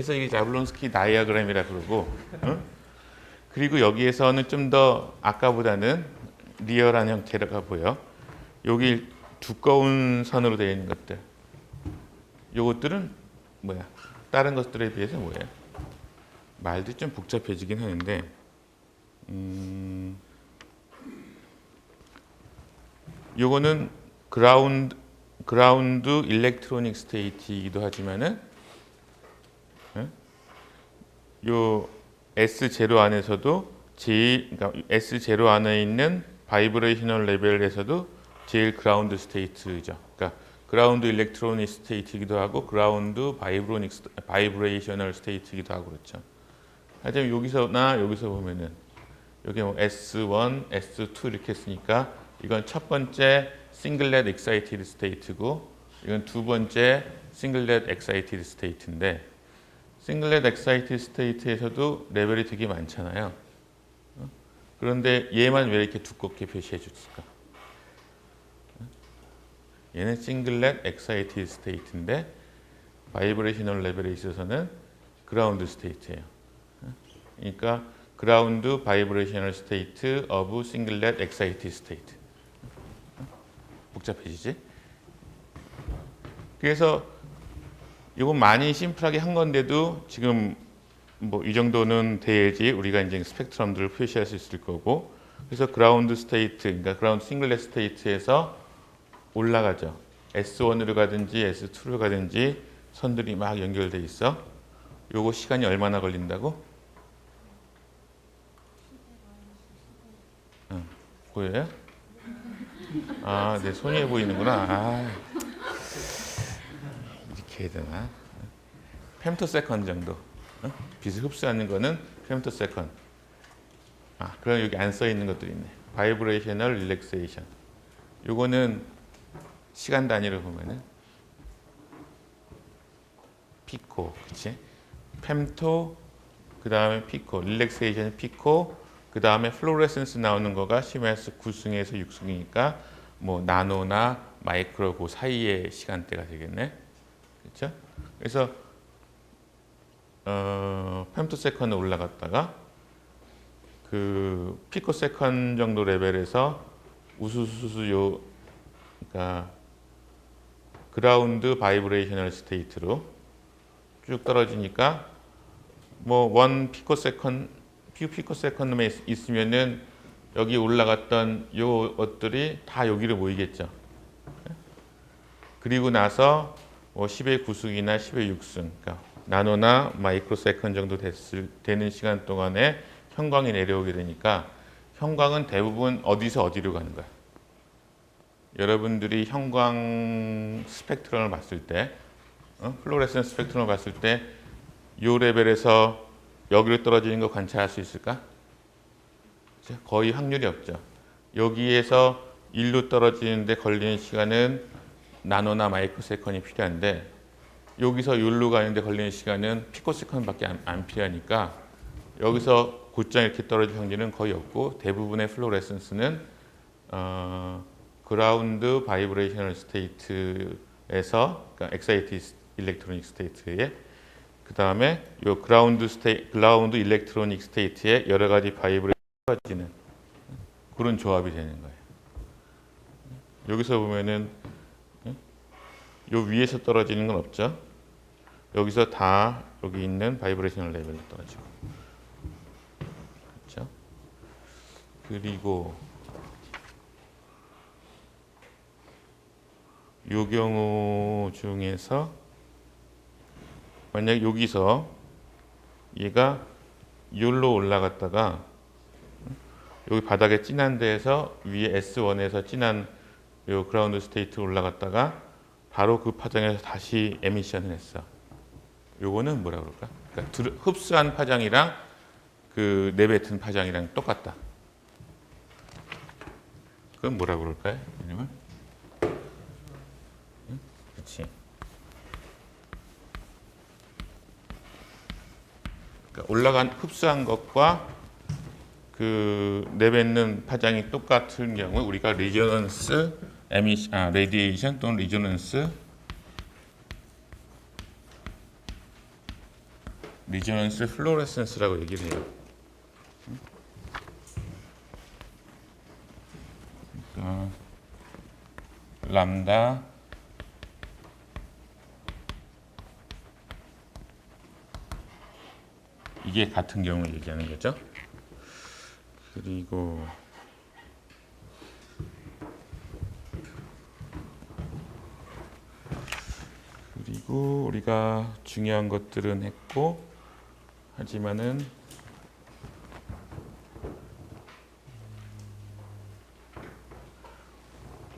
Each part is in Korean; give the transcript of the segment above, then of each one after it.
그래서 이게 자블론스키 다이어그램이라 그러고, 그리고 여기에서는 좀 더 아까보다는 리얼한 형태가 보여. 여기 두꺼운 선으로 되어 있는 것들, 요것들은 뭐야? 다른 것들에 비해서 뭐예요? 말도 좀 복잡해지긴 하는데, 요거는 그라운드 일렉트로닉 스테이트이기도 하지만은, 요 S0 안에서도 그러니까 S0 안에 있는 바이브레이셔널 레벨에서도 제일 그라운드 스테이트죠. 그러니까 그라운드 일렉트로닉 스테이트이기도 하고 그라운드 바이브레이셔널 스테이트이기도 하고 그렇죠. 하지만 여기서 보면은 여기 뭐 S1, S2 이렇게 했으니까 이건 첫 번째 싱글렛 엑사이티드 스테이트고 이건 두 번째 싱글렛 엑사이티드 스테이트인데 싱글렛 엑사이티드 스테이트에서도 레벨이 되게 많잖아요. 그런데 얘만 왜 이렇게 두껍게 표시해 줬을까? 얘는 싱글렛 엑사이티드 스테이트인데 바이브레이셔널 레벨에 있어서는 그라운드 스테이트예요. 그러니까 그라운드 바이브레이셔널 스테이트 오브 싱글렛 엑사이티드 스테이트. 복잡해지지? 그래서 이건 많이 심플하게 한 건데도 지금 뭐 이 정도는 돼야지 우리가 이제 스펙트럼들을 표시할 수 있을 거고 그래서 그라운드 스테이트, 그러니까 그라운드 싱글렛 스테이트에서 올라가죠. S1으로 가든지 S2로 가든지 선들이 막 연결돼 있어. 요거 시간이 얼마나 걸린다고? 보여요? 아, 내 손이 보이는구나. 아, 이렇게 해야 되나? femtosecon드 정도. 빛을 흡수하는 거는 femtosecon드. 아, 그럼 여기 안 써 있는 것들이 있네. 바이브레이셔널 릴렉세이션. 요거는 시간 단위로 보면은 피코, 그치? femto, 그 다음에 피코, 릴렉세이션 피코, 그 다음에 플로레센스 나오는 거가 10에서 9승에서 6승이니까 뭐 나노나 마이크로 그 사이의 시간대가 되겠네. 그렇죠? 그래서 femtosecon드 올라갔다가 그 피코세컨드 정도 레벨에서 우수수수 그러니까 그라운드 바이브레이셔널 스테이트로 쭉 떨어지니까 뭐 1 피코세컨드만 있으면은 여기 올라갔던 요 것들이 다 여기로 모이겠죠. 그리고 나서 뭐 10의 9승이나 10의 6승, 그러니까 나노나 마이크로 세컨드 정도 되는 시간 동안에 형광이 내려오게 되니까 형광은 대부분 어디서 어디로 가는 거야? 여러분들이 형광 스펙트럼을 봤을 때, 플로레센스 스펙트럼을 봤을 때 이 레벨에서 여기로 떨어지는 거 관찰할 수 있을까? 거의 확률이 없죠. 여기에서 1로 떨어지는데 걸리는 시간은 나노나 마이크로 세컨이 필요한데 여기서 1로 가는데 걸리는 시간은 피코세컨밖에 안 필요하니까 여기서 곧장 이렇게 떨어질 확률은 거의 없고 대부분의 플로레센스는 그라운드 바이브레이셔널 스테이트에서 그러니까 엑사이티드 일렉트로닉 스테이트에 그 다음에 요 그라운드 일렉트로닉 스테이트에 여러 가지 바이브레이션이 떨어지는 그런 조합이 되는 거예요. 여기서 보면은 요 위에서 떨어지는 건 없죠. 여기서 다 여기 있는 바이브레이셔널 레벨로 떨어지고 그렇죠? 그리고 요 경우 중에서 만약 여기서 얘가 여기로 올라갔다가 여기 바닥에 진한 데에서 위에 S1에서 진한 요 그라운드 스테이트 올라갔다가 바로 그 파장에서 다시 에미션을 했어. 요거는 뭐라 그럴까? 그러니까 흡수한 파장이랑 그 내뱉은 파장이랑 똑같다. 그건 뭐라 그럴까요? 아니면 그렇지. 그러니까 흡수한 것과 그 내뱉는 파장이 똑같은 경우 우리가 리조넌스, 레디에이션 또는 리조넌스 리조넌스 플로레센스라고 얘기를 해요. 그러니까 람다 이게 같은 경우를 얘기하는 거죠. 그리고 우리가 중요한 것들은 했고, 하지만은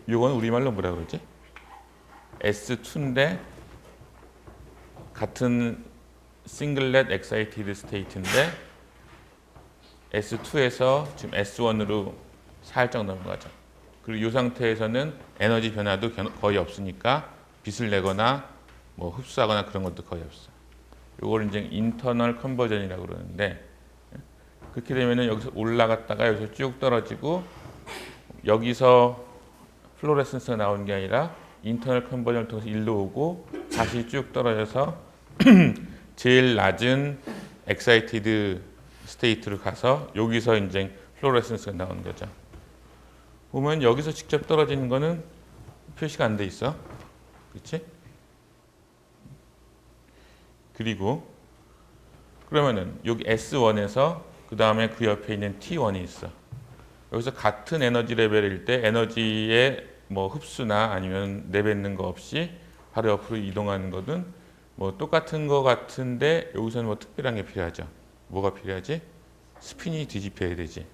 이건 우리말로 뭐라 그러지? S2인데 같은 싱글렛 엑사이티드 스테이트인데 S2에서 지금 S1으로 살짝 넘어가죠. 그리고 이 상태에서는 에너지 변화도 거의 없으니까 빛을 내거나 뭐 흡수하거나 그런 것도 거의 없어. 이걸 이제 인터널 컨버전이라고 그러는데, 그렇게 되면은 여기서 올라갔다가 여기서 쭉 떨어지고, 여기서 플로레센스가 나오는 게 아니라 인터널 컨버전을 통해서 일로 오고 다시 쭉 떨어져서 제일 낮은 엑사이티드 스테이트로 가서 여기서 이제 플로레센스가 나오는 거죠. 보면 여기서 직접 떨어지는 거는 표시가 안 돼 있어. 그렇지? 그리고 그러면은 여기 S1에서 그 다음에 그 옆에 있는 T1이 있어. 여기서 같은 에너지 레벨일 때 에너지의 뭐 흡수나 아니면 내뱉는 거 없이 바로 옆으로 이동하는 거든 뭐 똑같은 거 같은데 여기서는 뭐 특별한 게 필요하죠. 뭐가 필요하지? 스핀이 뒤집혀야 되지.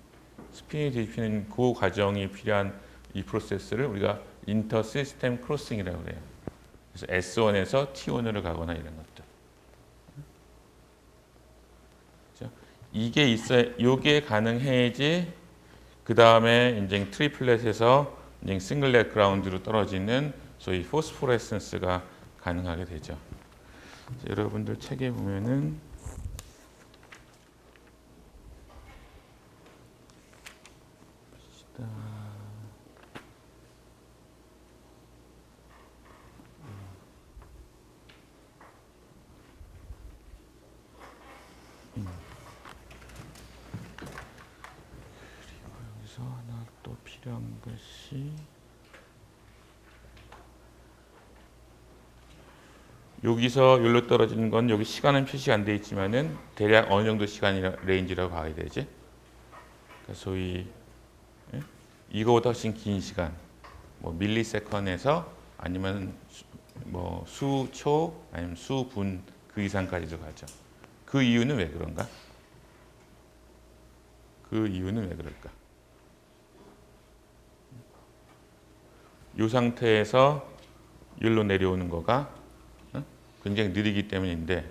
스핀이 뒤집히는 그 과정이 필요한 이 프로세스를 우리가 인터 시스템 크로싱이라고 그래요. 그래서 S1에서 T1으로 가거나 이런 것들. 그렇죠? 이게 있어야, 요게 가능해야지 그 다음에 이제 트리플렛에서 이제 싱글렛 그라운드로 떨어지는 소위 포스포레센스가 가능하게 되죠. 여러분들 책에 보면은 하나 또 필요한 것이 여기서 여기로 떨어지는 건 여기 시간은 표시가 안 돼 있지만은 대략 어느 정도 시간 레인지라고 봐야 되지. 그러니까 소위 이거보다 훨씬 긴 시간, 뭐 밀리세컨에서 아니면 뭐 수초 아니면 수분 그 이상까지도 가죠. 그 이유는 왜 그런가? 그 이유는 왜 그럴까? 이 상태에서 여기로 내려오는 거가 굉장히 느리기 때문인데,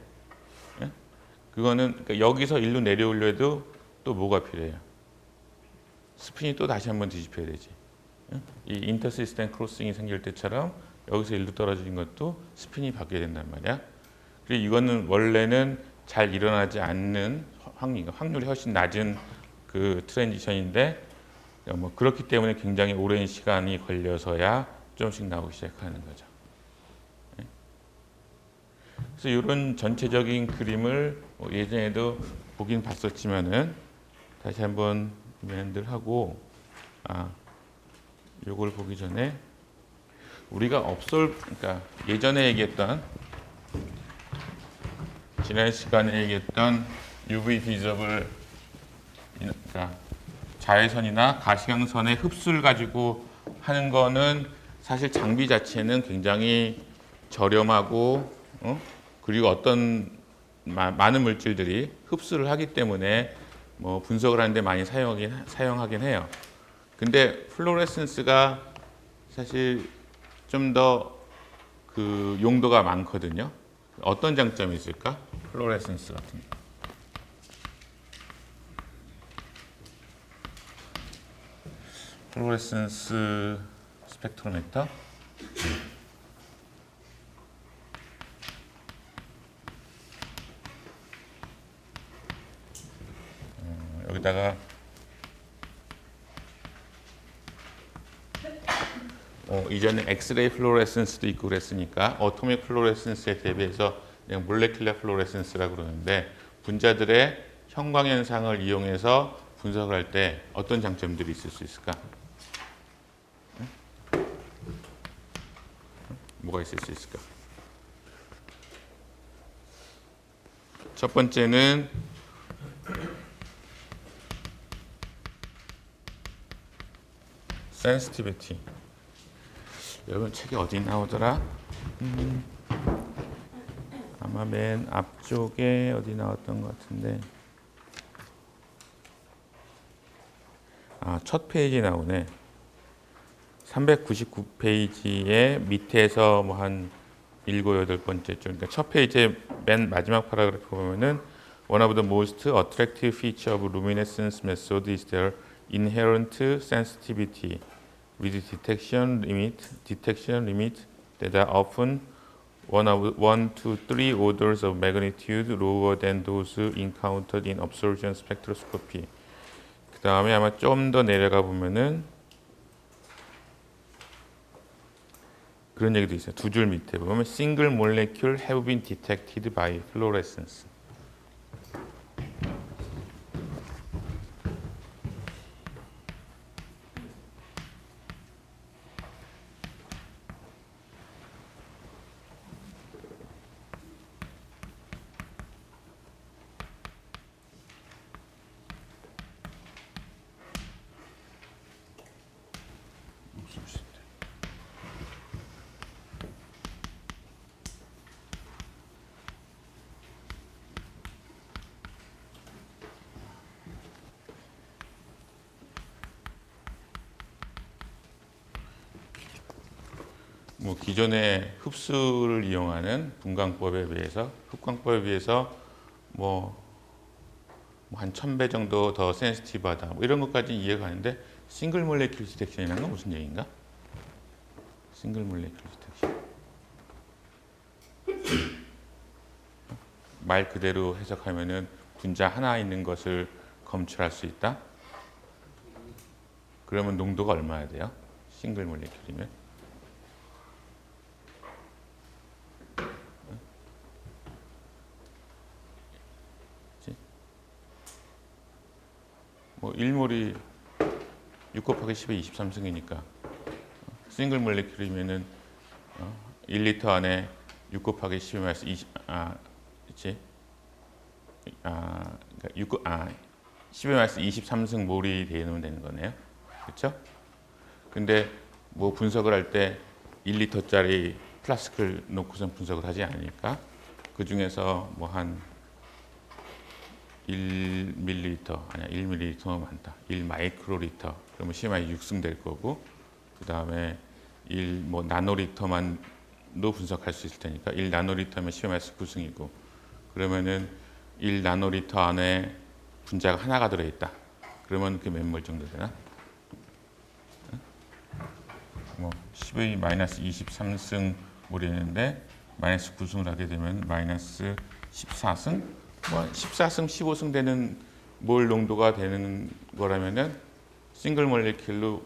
그거는 그러니까 여기서 일로 내려오려 해도 또 뭐가 필요해요? 스핀이 또 다시 한번 뒤집혀야 되지. 이 인터시스템 크로싱이 생길 때처럼 여기서 일로 떨어지는 것도 스핀이 바뀌어야 된단 말이야. 그리고 이거는 원래는 잘 일어나지 않는 확률이 훨씬 낮은 그 트랜지션인데, 뭐 그렇기 때문에 굉장히 오랜 시간이 걸려서야 조금씩 나오기 시작하는 거죠. 그래서 이런 전체적인 그림을 예전에도 보긴 봤었지만은 다시 한번 리마인드를 하고, 요걸 보기 전에 우리가 그러니까 예전에 얘기했던, 지난 시간에 얘기했던 UV 비저블, 그러니까 자외선이나 가시광선의 흡수를 가지고 하는 거는 사실 장비 자체는 굉장히 저렴하고, 그리고 어떤 많은 물질들이 흡수를 하기 때문에 뭐 분석을 하는데 많이 사용하긴 해요. 근데 플로레센스가 사실 좀 더 그 용도가 많거든요. 어떤 장점이 있을까? 플로레센스 같은 거. 플로레센스 스펙트로미터. 여기다가 이전에 엑스레이 플로레센스도 있고 그랬으니까 어토믹 플로레센스에 대비해서 그냥 몰레큘러 플로레센스라고 그러는데 분자들의 형광 현상을 이용해서 분석을 할 때 어떤 장점들이 있을 수 있을까? 뭐가 있을 수 있을까? 첫 번째는 sensitivity. 여러분 책이 어디 나오더라? 아마 맨 앞쪽에 어디 나왔던 것 같은데 첫 페이지 나오네. 399페이지의 밑에서 뭐 한 7, 8번째 쪽. 그러니까 첫 페이지의 맨 마지막 파라그래프 보면은 One of the most attractive features of luminescence method is their inherent sensitivity with detection limit that are often 1 to 3 orders of magnitude lower than those encountered in absorption spectroscopy. 그 다음에 아마 좀 더 내려가 보면은 그런 얘기도 있어요. 두 줄 밑에 보면 single molecule have been detected by fluorescence. 뭐 기존의 흡수를 이용하는 분광법에 비해서 흡광법에 비해서 뭐 한 1000배 정도 더 센시티브하다 뭐 이런 것까지 이해가 가는데 싱글 몰레큘 디텍션이라는 건 무슨 얘기인가? 싱글 몰레큘 디텍션 말 그대로 해석하면은 분자 하나 있는 것을 검출할 수 있다? 그러면 농도가 얼마나 돼요? 싱글 몰레큘이면? 뭐 1몰이 6 곱하기 10의 23승이니까 싱글 몰레큘이면은 1리터 안에 6 곱하기 10의 마이너스 20 그렇지? 그러니까 10의 마이너스 23승 몰이 되는 거네요. 그렇죠? 근데 뭐 분석을 할 때 1리터짜리 플라스크를 놓고선 분석을 하지 않으니까 그 중에서 뭐 한 1ml 아니야 1ml면 많다. 1마이크로리터 그러면 10의 6승 될 거고 그 다음에 1 뭐 나노리터만도 분석할 수 있을 테니까 1 나노리터면 10의 9승이고 그러면은 1 나노리터 안에 분자가 하나가 들어있다. 그러면 그게 몇 몰 정도 되나? 뭐 10의 마이너스 23승 몰이 있는데 마이너스 9승을 하게 되면 마이너스 14승? 뭐 14승, 15승 되는 몰 농도가 되는 거라면은 싱글 몰레큘로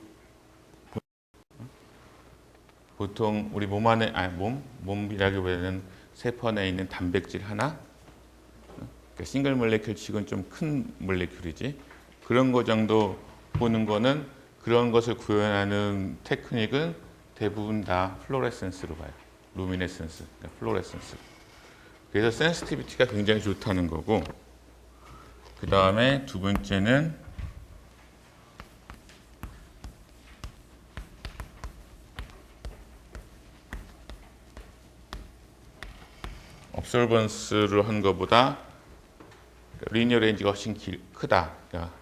보통 우리 몸 안에 몸이라기보다는 세포 안에 있는 단백질 하나, 그러니까 싱글 몰레큘 치고는 좀 큰 몰레큘이지. 그런 거 정도 보는 거는 그런 것을 구현하는 테크닉은 대부분 다 플로레센스로 봐요. 루미네센스, 그러니까 플로레센스. 그래서 센시티비티가 굉장히 좋다는 거고 그 다음에 두 번째는 observance를 한 것보다 리니어 레인지가 훨씬 크다. 그러니까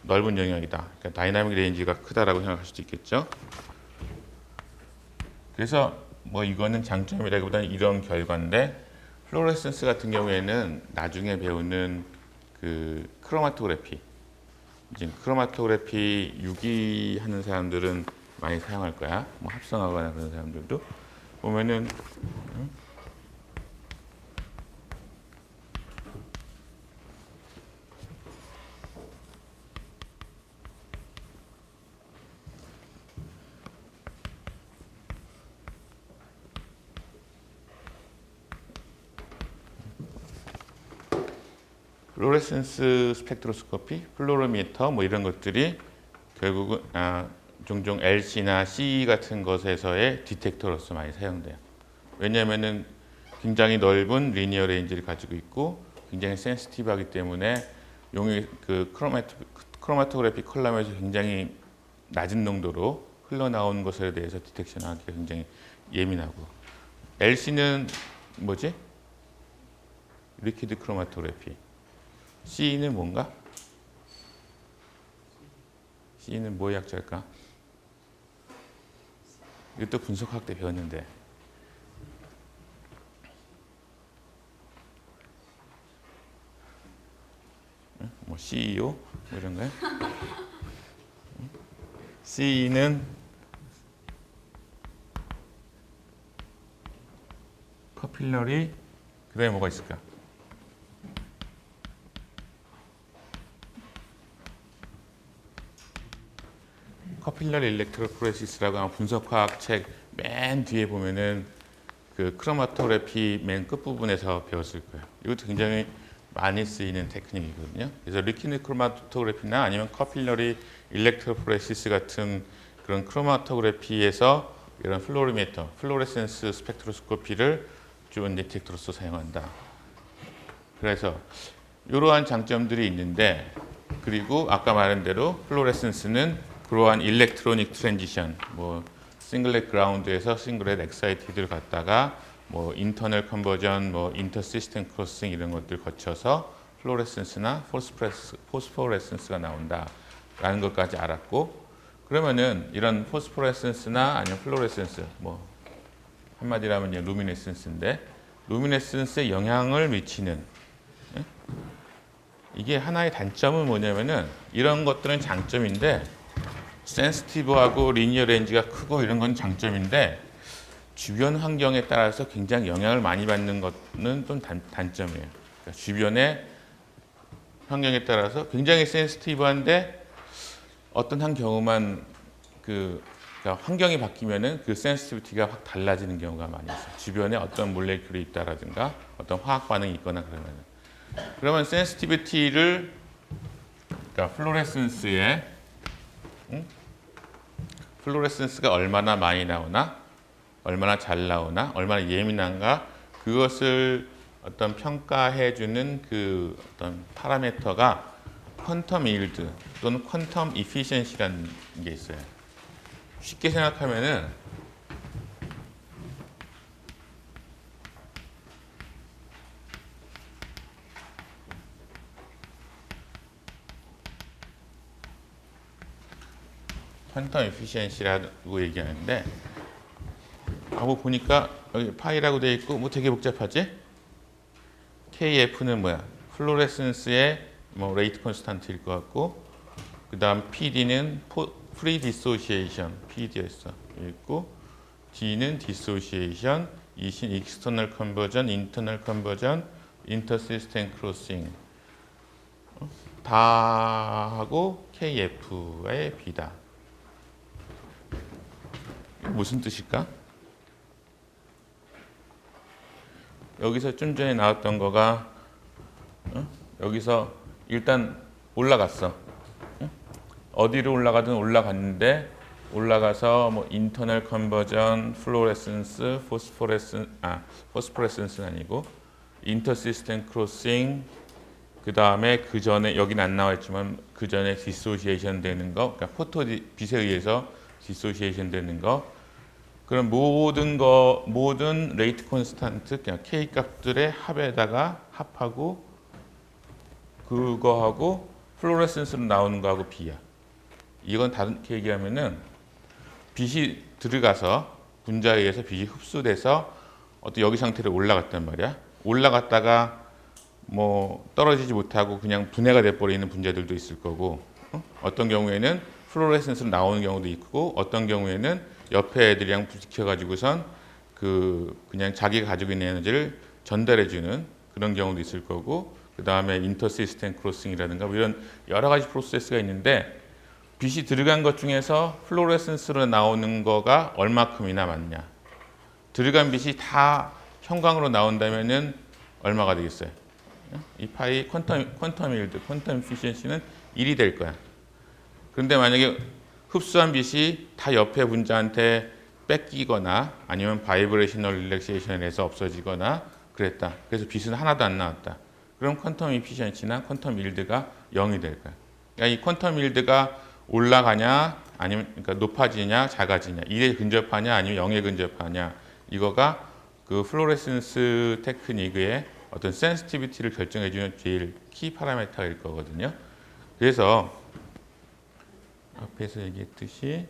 넓은 영역이다. 그러니까 다이나믹 레인지가 크다라고 생각할 수도 있겠죠. 그래서 뭐 이거는 장점이라기보다는 이런 결과인데 플로레센스 같은 경우에는 나중에 배우는 그 크로마토그래피, 이제 크로마토그래피 유기하는 사람들은 많이 사용할 거야. 뭐 합성하거나 그런 사람들도 보면은 플로레센스 스펙트로스코피, 플로로미터 뭐 이런 것들이 결국은 종종 LC나 CE 같은 것에서의 디텍터로서 많이 사용돼요. 왜냐하면은 굉장히 넓은 리니어 레인지를 가지고 있고 굉장히 센시티브하기 때문에 용이 그 크로마토그래피 컬럼에서 굉장히 낮은 농도로 흘러나오는 것에 대해서 디텍션하기가 굉장히 예민하고, LC는 뭐지? 리퀴드 크로마토그래피. CE는 뭔가? CE는 뭐의 약자일까? 이것도 분석학 때 배웠는데. 뭐 CEO? 뭐 이런 거요? CE는 커필러리, 그 다음에 뭐가 있을까? 커필러리 일렉트로포레시스라고 하는 분석화학 책 맨 뒤에 보면은 그 크로마토그래피 맨 끝부분에서 배웠을 거예요. 이것도 굉장히 많이 쓰이는 테크닉이거든요. 그래서 리퀴드 크로마토그래피나 아니면 커필러리 일렉트로포레시스 같은 그런 크로마토그래피에서 이런 플로리미터, 플로레센스 스펙트로스코피를 좋은 디텍터로서 사용한다. 그래서 이러한 장점들이 있는데, 그리고 아까 말한 대로 플로레센스는 그러한 일렉트로닉 트랜지션, 뭐 싱글렛 그라운드에서 싱글렛 엑사이티드를 갖다가 뭐 인터널 컨버전, 뭐 인터 시스템 크로싱 이런 것들 거쳐서 플로레센스나 포스포레센스가 나온다라는 것까지 알았고, 그러면은 이런 포스포레센스나 아니면 플로레센스, 뭐 한마디로 하면 이제 루미네센스인데, 루미네센스에 영향을 미치는, 이게 하나의 단점은 뭐냐면은 이런 것들은 장점인데, 센시티브하고 리니어 레인지가 크고 이런 건 장점인데 주변 환경에 따라서 굉장히 영향을 많이 받는 것은 좀 단점이에요. 그러니까 주변의 환경에 따라서 굉장히 센시티브한데 어떤 한 경우만 그러니까 환경이 바뀌면은 그 센시티비티가 확 달라지는 경우가 많이 있어요. 주변에 어떤 몰레큘이 있다라든가 어떤 화학 반응이 있거나 그러면 센시티비티를, 그러니까 플로레센스가 얼마나 많이 나오나, 얼마나 잘 나오나, 얼마나 예민한가, 그것을 어떤 평가해주는 그 어떤 파라미터가 퀀텀 일드 또는 퀀텀 이피션시라는 게 있어요. 쉽게 생각하면은 퀀텀 에피시엔시라고 얘기하는데, 하고 보니까 여기 파이라고 되어 있고 뭐 되게 복잡하지? KF는 뭐야? 플로레센스의 뭐 레이트 콘스탄트일 것 같고, 그 다음 PD는 프리 디소시에이션, PD였어. 있고, D는 디소시에이션, E는 익스터널 컨버전, 인터널 컨버전, 인터 시스템 크로싱 다 하고 KF의 B다. 무슨 뜻일까? 여기서 좀 전에 나왔던 거가 여기서 일단 올라갔어. 어디로 올라가든 올라갔는데, 올라가서 뭐 인터널 컨버전, 플로레센스, 포스포레센스는 아니고 인터 시스템 크로싱, 그 다음에 그 전에 여기는 안 나와 있지만 그 전에 디소시에이션 되는 거, 그러니까 빛에 의해서 디소시에이션 되는 거, 그런 모든 레이트 콘스탄트, 그냥 K 값들의 합에다가 합하고 그거하고 플로레센스로 나오는 거하고 B야. 이건 다르게 얘기하면은 빛이 들어가서 분자에 의해서 빛이 흡수돼서 어떤 여기 상태로 올라갔단 말이야. 올라갔다가 뭐 떨어지지 못하고 그냥 분해가 돼버리는 분자들도 있을 거고, 어떤 경우에는 플로레센스로 나오는 경우도 있고, 어떤 경우에는 옆에 애들이랑 부딪혀가지고선 그냥 자기가 가지고 있는 에너지를 전달해주는 그런 경우도 있을 거고, 그 다음에 인터 시스템 크로싱이라든가 뭐 이런 여러 가지 프로세스가 있는데, 빛이 들어간 것 중에서 플로레센스로 나오는 거가 얼마큼이나 많냐. 들어간 빛이 다 형광으로 나온다면은 얼마가 되겠어요? 이 파이 퀀텀 일드, 퀀텀 피션시는 1이 될 거야. 그런데 만약에 흡수한 빛이 다 옆에 분자한테 뺏기거나 아니면 바이브레이셔널 릴렉세이션을 해서 없어지거나 그랬다. 그래서 빛은 하나도 안 나왔다. 그럼 퀀텀 이피션시나 퀀텀 일드가 0이 될 거야. 그러니까 이 퀀텀 일드가 올라가냐 아니면 그러니까 높아지냐 작아지냐 1에 근접하냐 아니면 0에 근접하냐 이거가 그 플로레센스 테크닉의 어떤 센시티비티를 결정해주는 제일 키 파라미터일 거거든요. 그래서 앞에서 얘기했듯이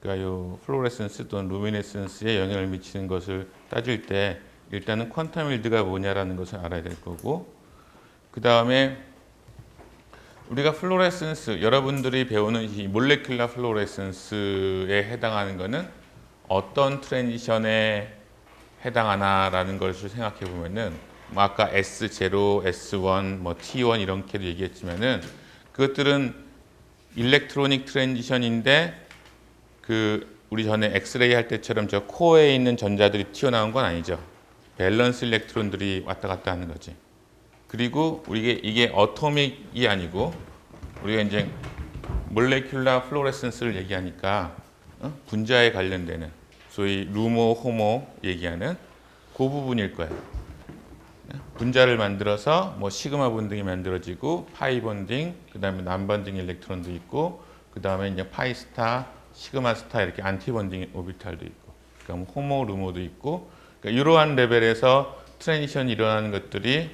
그러니까 요 플로레센스 또는 루미네센스에 영향을 미치는 것을 따질 때 일단은 퀀텀 일드가 뭐냐라는 것을 알아야 될 거고 그 다음에 우리가 플로레센스 여러분들이 배우는 이 몰레큘러 플로레센스에 해당하는 것은 어떤 트랜지션에 해당하나라는 것을 생각해 보면은 뭐 아까 S0, S1, 뭐 T1 이렇게도 얘기했지만은 그것들은 일렉트로닉 트랜지션인데 그 우리 전에 엑스레이 할 때처럼 저 코어에 있는 전자들이 튀어나온 건 아니죠. 밸런스 일렉트론들이 왔다 갔다 하는 거지. 그리고 이게 어토믹이 아니고 우리가 이제 몰레큘러 플로레센스를 얘기하니까 분자에 관련되는 소위 루모, 호모 얘기하는 그 부분일 거예요. 분자를 만들어서 뭐 시그마 본딩이 만들어지고 파이 본딩, 그다음에 난 본딩 일렉트론도 있고, 그다음에 이제 파이 스타, 시그마 스타 이렇게 안티 본딩 오비탈도 있고, 그러니까 뭐 호모, 루모도 있고, 그러니까 이러한 레벨에서 트랜지션이 일어나는 것들이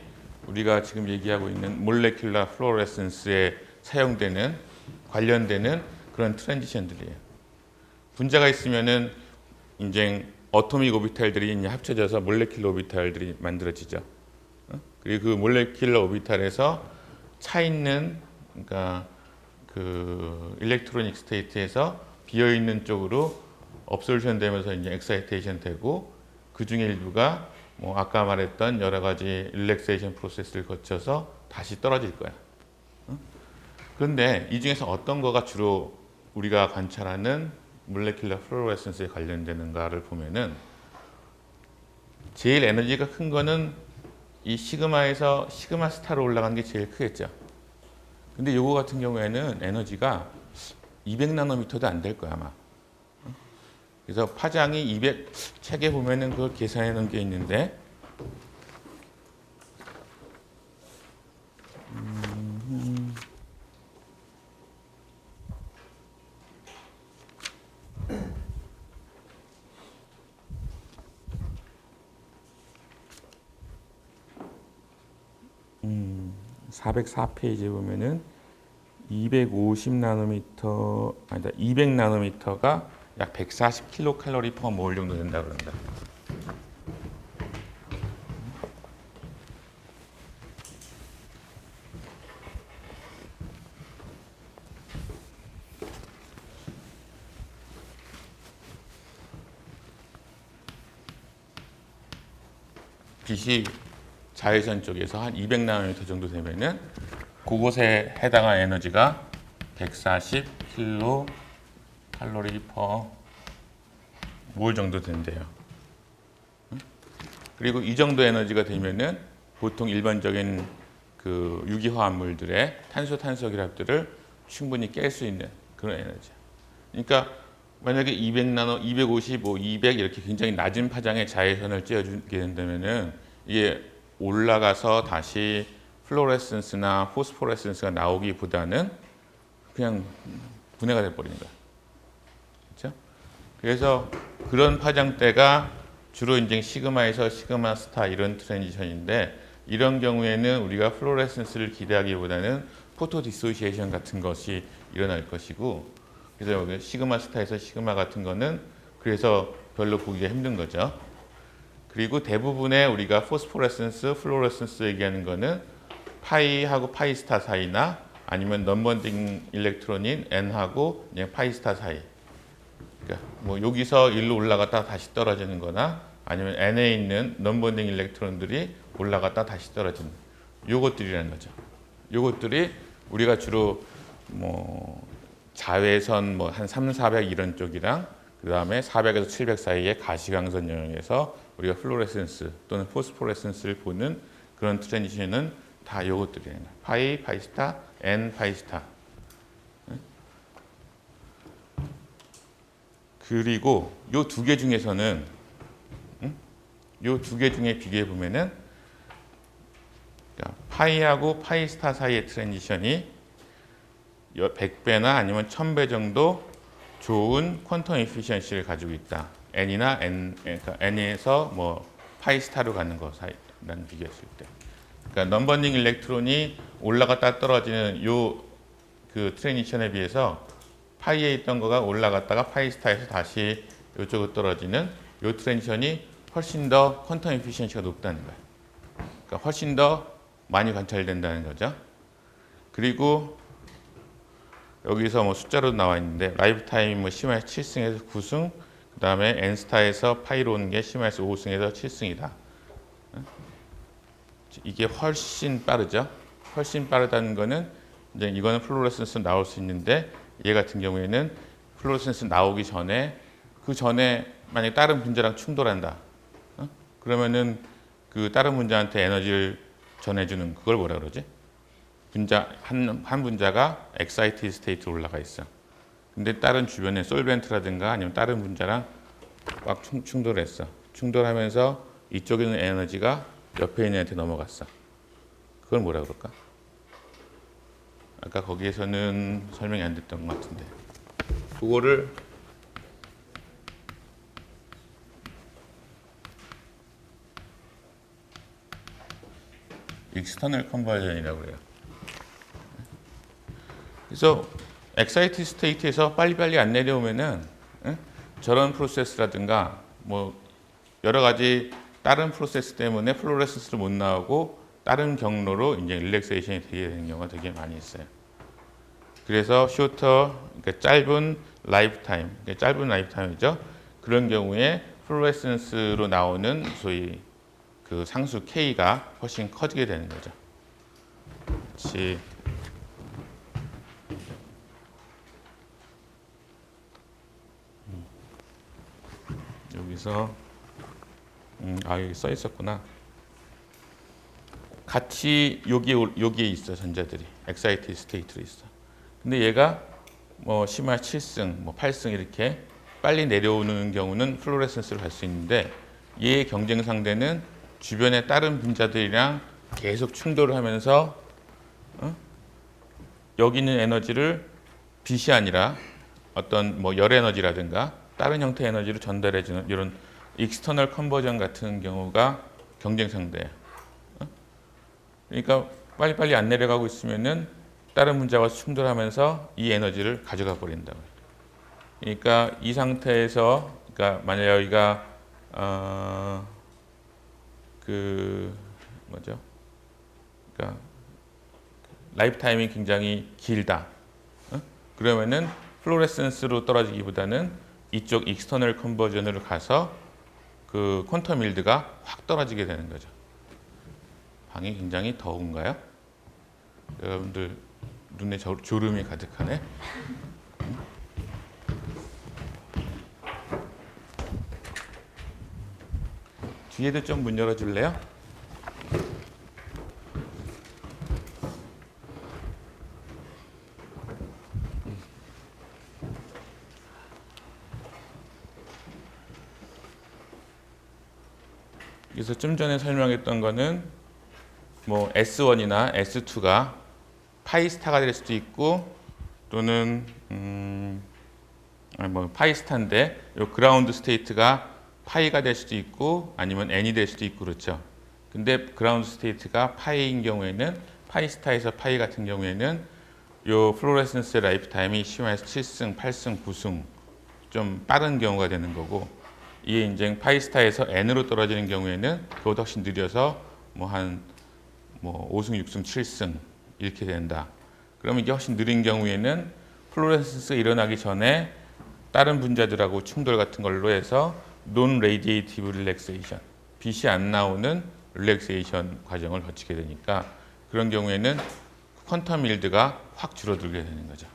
우리가 지금 얘기하고 있는 몰레큘러 플로레센스에 사용되는 관련되는 그런 트랜지션들이에요. 분자가 있으면은 이제 어토믹 오비탈들이 이제 합쳐져서 몰레큘러 오비탈들이 만들어지죠. 그리고 그 몰레큘러 오비탈에서 차 있는 그러니까 그 일렉트로닉 스테이트에서 비어 있는 쪽으로 업솔션 되면서 이제 엑사이테이션 되고 그 중에 일부가 뭐 아까 말했던 여러 가지 릴렉세이션 프로세스를 거쳐서 다시 떨어질 거야. 그런데 이 중에서 어떤 거가 주로 우리가 관찰하는 몰레큘러 플로레센스에 관련되는가를 보면은 제일 에너지가 큰 거는 이 시그마에서 시그마 스타로 올라가는 게 제일 크겠죠. 근데 요거 같은 경우에는 에너지가 200나노미터도 안 될 거야 아마. 그래서 파장이 200 책에 보면은 그걸 계산해 놓은 게 있는데 음, 404페이지에 보면은 250나노미터 아니다 200나노미터가 약 140킬로칼로리 퍼 몰 정도 된다 그런다. 빛이 자외선 쪽에서 한 200나노미터 정도 되면은 그곳에 해당한 에너지가 140킬로 칼로리 퍼 몰 정도 된대요. 그리고 이 정도 에너지가 되면은 보통 일반적인 그 유기화합물들의 탄소 결합들을 충분히 깰 수 있는 그런 에너지. 그러니까 만약에 200나노, 255, 200 이렇게 굉장히 낮은 파장의 자외선을 쬐어주게 된다면은 이게 올라가서 다시 플로레센스나 포스포레센스가 나오기보다는 그냥 분해가 돼버리는 거야. 그렇죠? 그래서 그런 파장대가 주로 이제 시그마에서 시그마 스타 이런 트랜지션인데 이런 경우에는 우리가 플로레센스를 기대하기보다는 포토 디소시에이션 같은 것이 일어날 것이고 그래서 여기 시그마 스타에서 시그마 같은 거는 그래서 별로 보기가 힘든 거죠. 그리고 대부분의 우리가 포스포레센스, 플로레센스 얘기하는 거는 파이하고 파이 스타 사이나 아니면 넘번딩 일렉트론인 N하고 그냥 파이 스타 사이. 그러니까 뭐 여기서 일로 올라갔다 다시 떨어지는 거나 아니면 N에 있는 넘번딩 일렉트론들이 올라갔다 다시 떨어지는 요것들이라는 거죠. 요것들이 우리가 주로 뭐 자외선 뭐 한 3, 400 이런 쪽이랑 그다음에 400에서 700 사이의 가시광선 영역에서 우리가 플로레센스 또는 포스포레센스를 보는 그런 트랜지션은 다 요것들이에요. 파이, 파이스타, N, 파이스타. 그리고 요 두 개 중에서는 요 두 개 중에 비교해 보면은 파이하고 파이스타 사이의 트랜지션이 100배나 아니면 1000배 정도 좋은 퀀텀 에피션시를 가지고 있다. N이나 N, 그러니까 N에서 뭐 파이스타로 가는 거 사이랑 비교했을 때. 그러니까 넘버링 일렉트론이 올라갔다 떨어지는 요 그 트랜지션에 비해서 파이에 있던 거가 올라갔다가 파이스타에서 다시 이쪽으로 떨어지는 요 트랜지션이 훨씬 더 퀀텀 에피션시가 높다는 거예요. 그러니까 훨씬 더 많이 관찰된다는 거죠. 그리고 여기서 뭐 숫자로 나와 있는데 라이프 타임 뭐 C-7승에서 9승, 그 다음에 N스타에서 파이로 오는 게 C-5승에서 7승이다. 이게 훨씬 빠르죠. 훨씬 빠르다는 거는 이제 이거는 플로레센스 나올 수 있는데 얘 같은 경우에는 플로레센스 나오기 전에 그 전에 만약 다른 분자랑 충돌한다. 그러면은 그 다른 분자한테 에너지를 전해주는 그걸 뭐라 그러지? 분자 한 분자가 엑사이티드 스테이트로 올라가 있어. 근데 다른 주변에 솔벤트라든가 아니면 다른 분자랑 막 충돌했어. 충돌하면서 이쪽에 있는 에너지가 옆에 있는 애한테 넘어갔어. 그걸 뭐라 그럴까? 아까 거기에서는 설명이 안 됐던 것 같은데. 그거를 익스터널 컨버전이라고 그래요. 그래서 엑사이티드 스테이트에서 빨리빨리 안 내려오면은 저런 프로세스라든가 뭐 여러 가지 다른 프로세스 때문에 플로레센스를 못 나오고 다른 경로로 이제 릴렉세이션이 되게 되는 경우가 되게 많이 있어요. 그래서 쇼터, 그러니까 짧은 라이프 타임, 그러니까 짧은 라이프 타임이죠. 그런 경우에 플로레센스로 나오는 소위 그 상수 K가 훨씬 커지게 되는 거죠. 같이 여기서 여기 써 있었구나. 같이 여기에 있어 전자들이 엑사이티드 스테이트로 있어. 근데 얘가 뭐 심하 7승, 뭐 8승 이렇게 빨리 내려오는 경우는 플로레센스를 갈 수 있는데 얘의 경쟁 상대는 주변의 다른 분자들이랑 계속 충돌을 하면서 여기 있는 에너지를 빛이 아니라 어떤 뭐 열 에너지라든가 다른 형태의 에너지를 전달해주는 이런 익스터널 컨버전 같은 경우가 경쟁 상대예요. 그러니까 빨리빨리 안 내려가고 있으면은 다른 분자와 충돌하면서 이 에너지를 가져가 버린다고요. 그러니까 이 상태에서, 그러니까 만약 여기가 그러니까 라이프 타임이 굉장히 길다. 그러면은 플로레센스로 떨어지기보다는 이쪽 익스터널 컨버전으로 가서 그 퀀텀 일드가 확 떨어지게 되는 거죠. 방이 굉장히 더운가요? 여러분들 눈에 졸음이 가득하네. 뒤에도 좀 문 열어줄래요? 그래서 좀 전에 설명했던 거는 뭐 S1이나 S2가 파이스타가 될 수도 있고 또는 뭐 파이스타인데 요 그라운드 스테이트가 파이가 될 수도 있고 아니면 N이 될 수도 있고 그렇죠. 근데 그라운드 스테이트가 파이인 경우에는 파이스타에서 파이 같은 경우에는 요 플로레센스 라이프 타임이 심해서 7승, 8승, 9승 좀 빠른 경우가 되는 거고 이게 이제 파이스타에서 N으로 떨어지는 경우에는 그보다 훨씬 느려서 뭐 한 5승, 6승, 7승 이렇게 된다. 그러면 이게 훨씬 느린 경우에는 플로레센스가 일어나기 전에 다른 분자들하고 충돌 같은 걸로 해서 논 레디에이티브 릴렉세이션, 빛이 안 나오는 릴렉세이션 과정을 거치게 되니까 그런 경우에는 퀀텀 일드가 확 줄어들게 되는 거죠.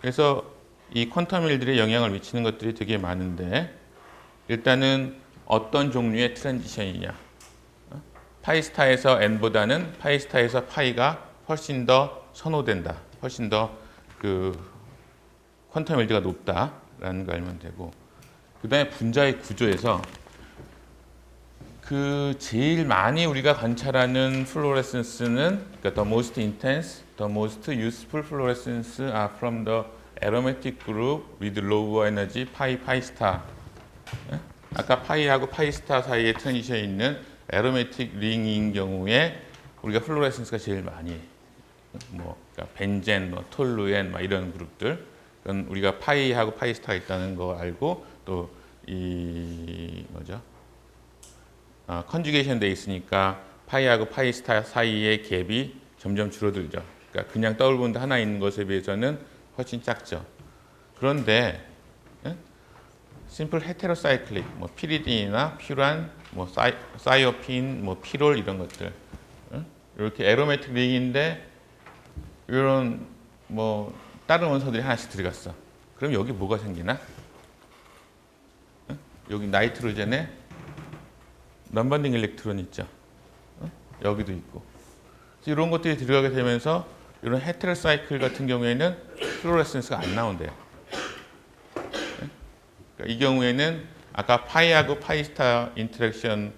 그래서 이 퀀텀 일들에 영향을 미치는 것들이 되게 많은데 일단은 어떤 종류의 트랜지션이냐. 파이스타에서 n보다는 파이스타에서 파이가 훨씬 더 선호된다. 훨씬 더 그 퀀텀 윌드가 높다라는 거 알면 되고, 그 다음에 분자의 구조에서 그 제일 많이 우리가 관찰하는 플로레센스는 그러니까 the most intense, the most useful fluorescence are from the aromatic group with low energy pi star. 아까 파이하고 파이 스타 사이에 트랜지션이 있는 에로매틱 링인 경우에 우리가 플로레센스가 제일 많이 뭐 그러니까 벤젠, 뭐 톨루엔, 막 이런 그룹들, 그건 우리가 파이하고 파이 스타가 있다는 거 알고 또 이 뭐죠? 컨주게이션 돼 있으니까 파이하고 파이 스타 사이의 갭이 점점 줄어들죠. 그러니까 그냥 더블 본드 하나 있는 것에 비해서는 훨씬 작죠. 그런데 심플 헤테로사이클릭, 뭐 피리딘이나 퓨란, 뭐 사이오핀, 뭐 피롤 이런 것들, 이렇게 에로매틱 링인데 이런 뭐 다른 원소들이 하나씩 들어갔어. 그럼 여기 뭐가 생기나? 여기 나이트로젠에 넘버딩 일렉트론 있죠. 여기도 있고. 이런 것들이 들어가게 되면서 이런 헤테로사이클 같은 경우에는 플로레센스가 안 나온대요. 이 경우에는 아까 파이하고 파이스타 인터랙션도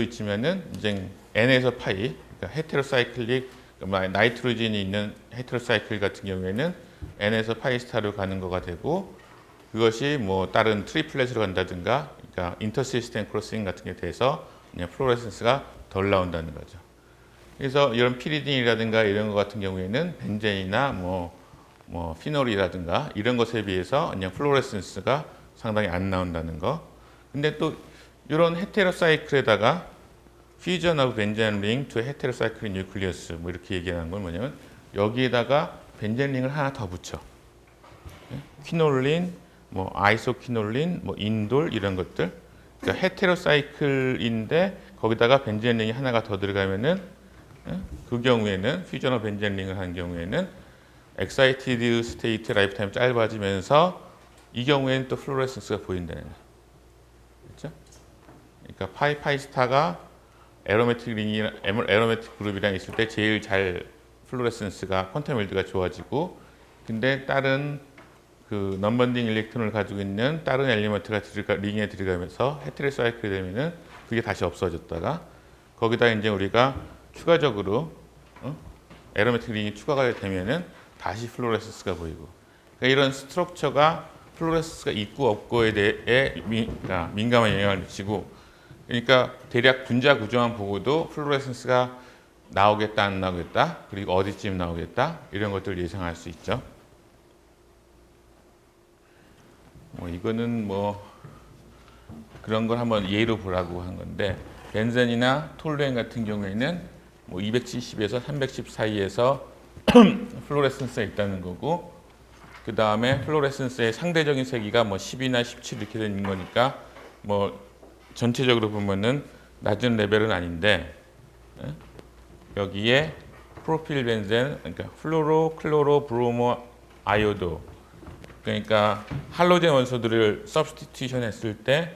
있지만은 이제 n에서 파이, 그러니까 헤테로사이클릭, 그러니까 나이트로젠이 있는 헤테로사이클 같은 경우에는 n에서 파이스타로 가는 거가 되고, 그것이 뭐 다른 트리플렛으로 간다든가, 그러니까 인터시스템 크로싱 같은 게 돼서 그냥 플로레센스가 덜 나온다는 거죠. 그래서 이런 피리딘이라든가 이런 것 같은 경우에는 벤젠이나 뭐 피놀이라든가 이런 것에 비해서 그냥 플로레센스가 상당히 안 나온다는 거. 근데 또 이런 헤테로사이클에다가 퓨전 오브 벤젠 링 투 헤테로사이클 뉴클리어스 뭐 이렇게 얘기하는 건 뭐냐면 여기에다가 벤젠 링을 하나 더 붙여. 퀴놀린, 뭐 아이소퀴놀린, 뭐 인돌 이런 것들. 그러니까 헤테로사이클인데 거기다가 벤젠 링이 하나가 더 들어가면은 그 경우에는 퓨전 오브 벤젠 링을 하는 경우에는 엑사이티드 스테이트 라이프 타임 짧아지면서 이 경우에는 또 플로레센스가 보인다는 거죠. 그렇죠? 그러니까 파이스타가 에로매틱 링이 에로매틱 그룹이랑 있을 때 제일 잘 플로레센스가 퀀텀 윌드가 좋아지고, 근데 다른 그 넘버딩 일렉트론을 가지고 있는 다른 엘리먼트가 링에 들어가면서 헤테로사이클이 되면은 그게 다시 없어졌다가 거기다 이제 우리가 추가적으로 에로매틱 링이 추가가 되면은 다시 플로레센스가 보이고, 그러니까 이런 스트럭처가 플로레센스가 있고 없고에 대해 민감한 영향을 미치고, 그러니까 대략 분자 구조만 보고도 플로레센스가 나오겠다 안 나오겠다, 그리고 어디쯤 나오겠다 이런 것들을 예상할 수 있죠. 뭐 이거는 뭐 그런 걸 한번 예로 보라고 한 건데, 벤젠이나 톨루엔 같은 경우에는 뭐 270에서 310 사이에서 플로레센스가 있다는 거고, 그 다음에 플로레센스의 상대적인 세기가 뭐 10이나 17 이렇게 되는 거니까 뭐 전체적으로 보면은 낮은 레벨은 아닌데, 여기에 프로필 벤젠, 그러니까 플로로, 클로로, 브로모, 아이오도, 그러니까 할로젠 원소들을 서브스티튜션 했을 때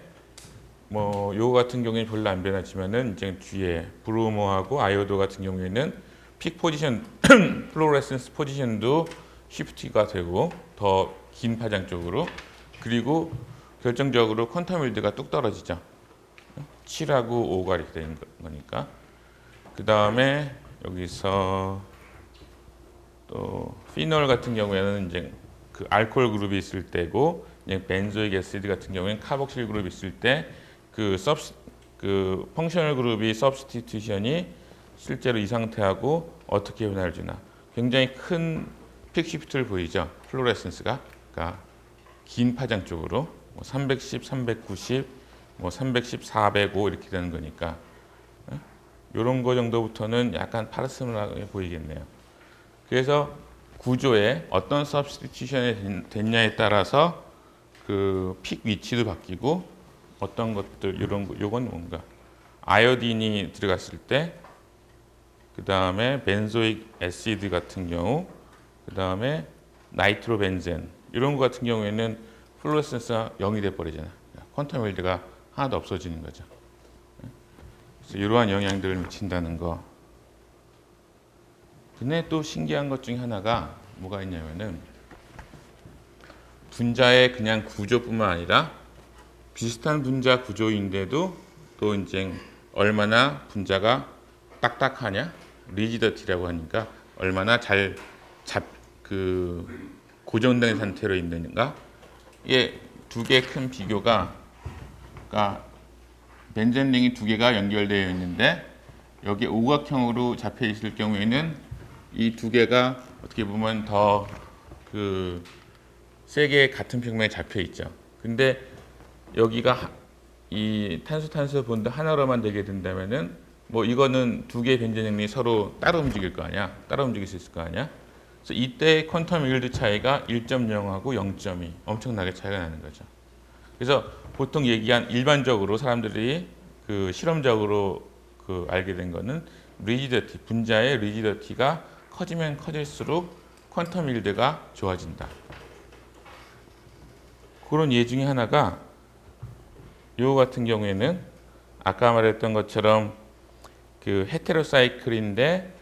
뭐 요거 같은 경우에는 별로 안 변하지만은 이제 뒤에 브로모하고 아이오도 같은 경우에는 픽 포지션, 플로레센스 포지션도 시프트가 되고 더 긴 파장 쪽으로, 그리고 결정적으로 퀀텀 윌드가 뚝 떨어지죠. 7하고 5가 이렇게 되는 거니까. 그 다음에 여기서 또 피놀 같은 경우에는 이제 그 알코올 그룹이 있을 때고, 이제 벤조익 애시드 같은 경우에는 카복실 그룹이 있을 때 그 펑셔널 그룹이 서브스티튜션이 실제로 이 상태하고 어떻게 변화를 주나. 굉장히 큰 픽 시프트를 보이죠. 플로레센스가. 그러니까 긴 파장 쪽으로 뭐 310, 390, 뭐 310, 405 이렇게 되는 거니까 이런 거 정도부터는 약간 파르스멀하게 보이겠네요. 그래서 구조에 어떤 서브스티튜션이 됐냐에 따라서 그 픽 위치도 바뀌고, 어떤 것들 이런 거, 요건 뭔가 아이오딘이 들어갔을 때, 그 다음에 벤조익 애시드 같은 경우, 그 다음에 나이트로벤젠 이런 거 같은 경우에는 플로레센스가 0이 돼 버리잖아. 퀀텀 윌드가 하나도 없어지는 거죠. 그래서 이러한 영향들을 미친다는 거. 근데 또 신기한 것 중에 하나가 뭐가 있냐면은 분자의 그냥 구조뿐만 아니라 비슷한 분자 구조인데도 또 이제 얼마나 분자가 딱딱하냐, 리지더티라고 하니까 얼마나 잘 고정된 상태로 있는가. 이게 두 개 큰 비교가, 그러니까 벤젠 링이 두 개가 연결되어 있는데 여기 오각형으로 잡혀 있을 경우에는 이 두 개가 어떻게 보면 더 세게 같은 평면에 잡혀 있죠. 근데 여기가 이 탄소 본드 하나로만 되게 된다면은 뭐 이거는 두 개의 벤젠 링이 서로 따로 움직일 거 아니야. 따로 움직일 수 있을 거 아니야. 그래서 이때 퀀텀 일드 차이가 1.0하고 0.2 엄청나게 차이가 나는 거죠. 그래서 보통 얘기한 일반적으로 사람들이 실험적으로 알게 된 거는 리지더티, 분자의 리지더티가 커지면 커질수록 퀀텀 일드가 좋아진다. 그런 예 중에 하나가 요 같은 경우에는 아까 말했던 것처럼 헤테로사이클인데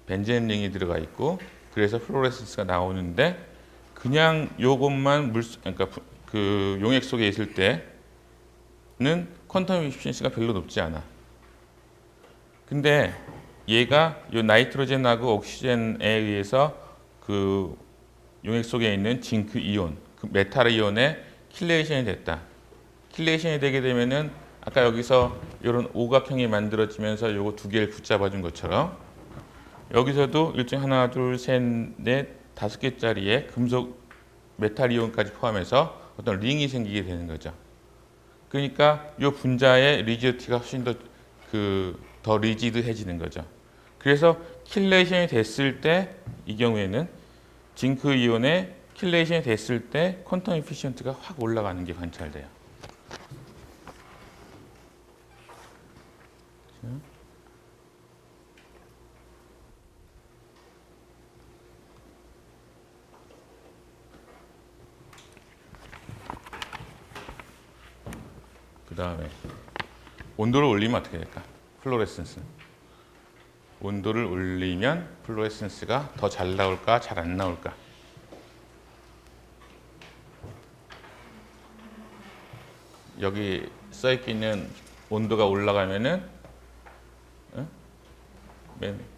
벤젠 링이 들어가 있고 그래서 플로레센스가 나오는데 그냥 요것만 그러니까 용액 속에 있을 때는 퀀텀 에피션시가 별로 높지 않아. 근데 얘가 요 나이트로젠하고 옥시젠에 의해서 용액 속에 있는 징크 이온, 메탈 이온에 킬레이션이 됐다. 킬레이션이 되게 되면은 아까 여기서 이런 오각형이 만들어지면서 요거 두 개를 붙잡아 준 것처럼 여기서도 일종 하나, 둘, 셋, 넷, 다섯 개짜리의 금속 메탈 이온까지 포함해서 어떤 링이 생기게 되는 거죠. 그러니까 이 분자의 리지디티가 훨씬 더 리지드해지는 거죠. 그래서 킬레이션이 됐을 때 이 경우에는 징크 이온의 킬레이션이 됐을 때 퀀텀 에피션트가 확 올라가는 게 관찰돼요. 그 다음에 온도를 올리면 어떻게 될까? 플로레센스. 온도를 올리면 플로레센스가 더 잘 나올까? 잘 안 나올까? 여기 써있는 온도가 올라가면은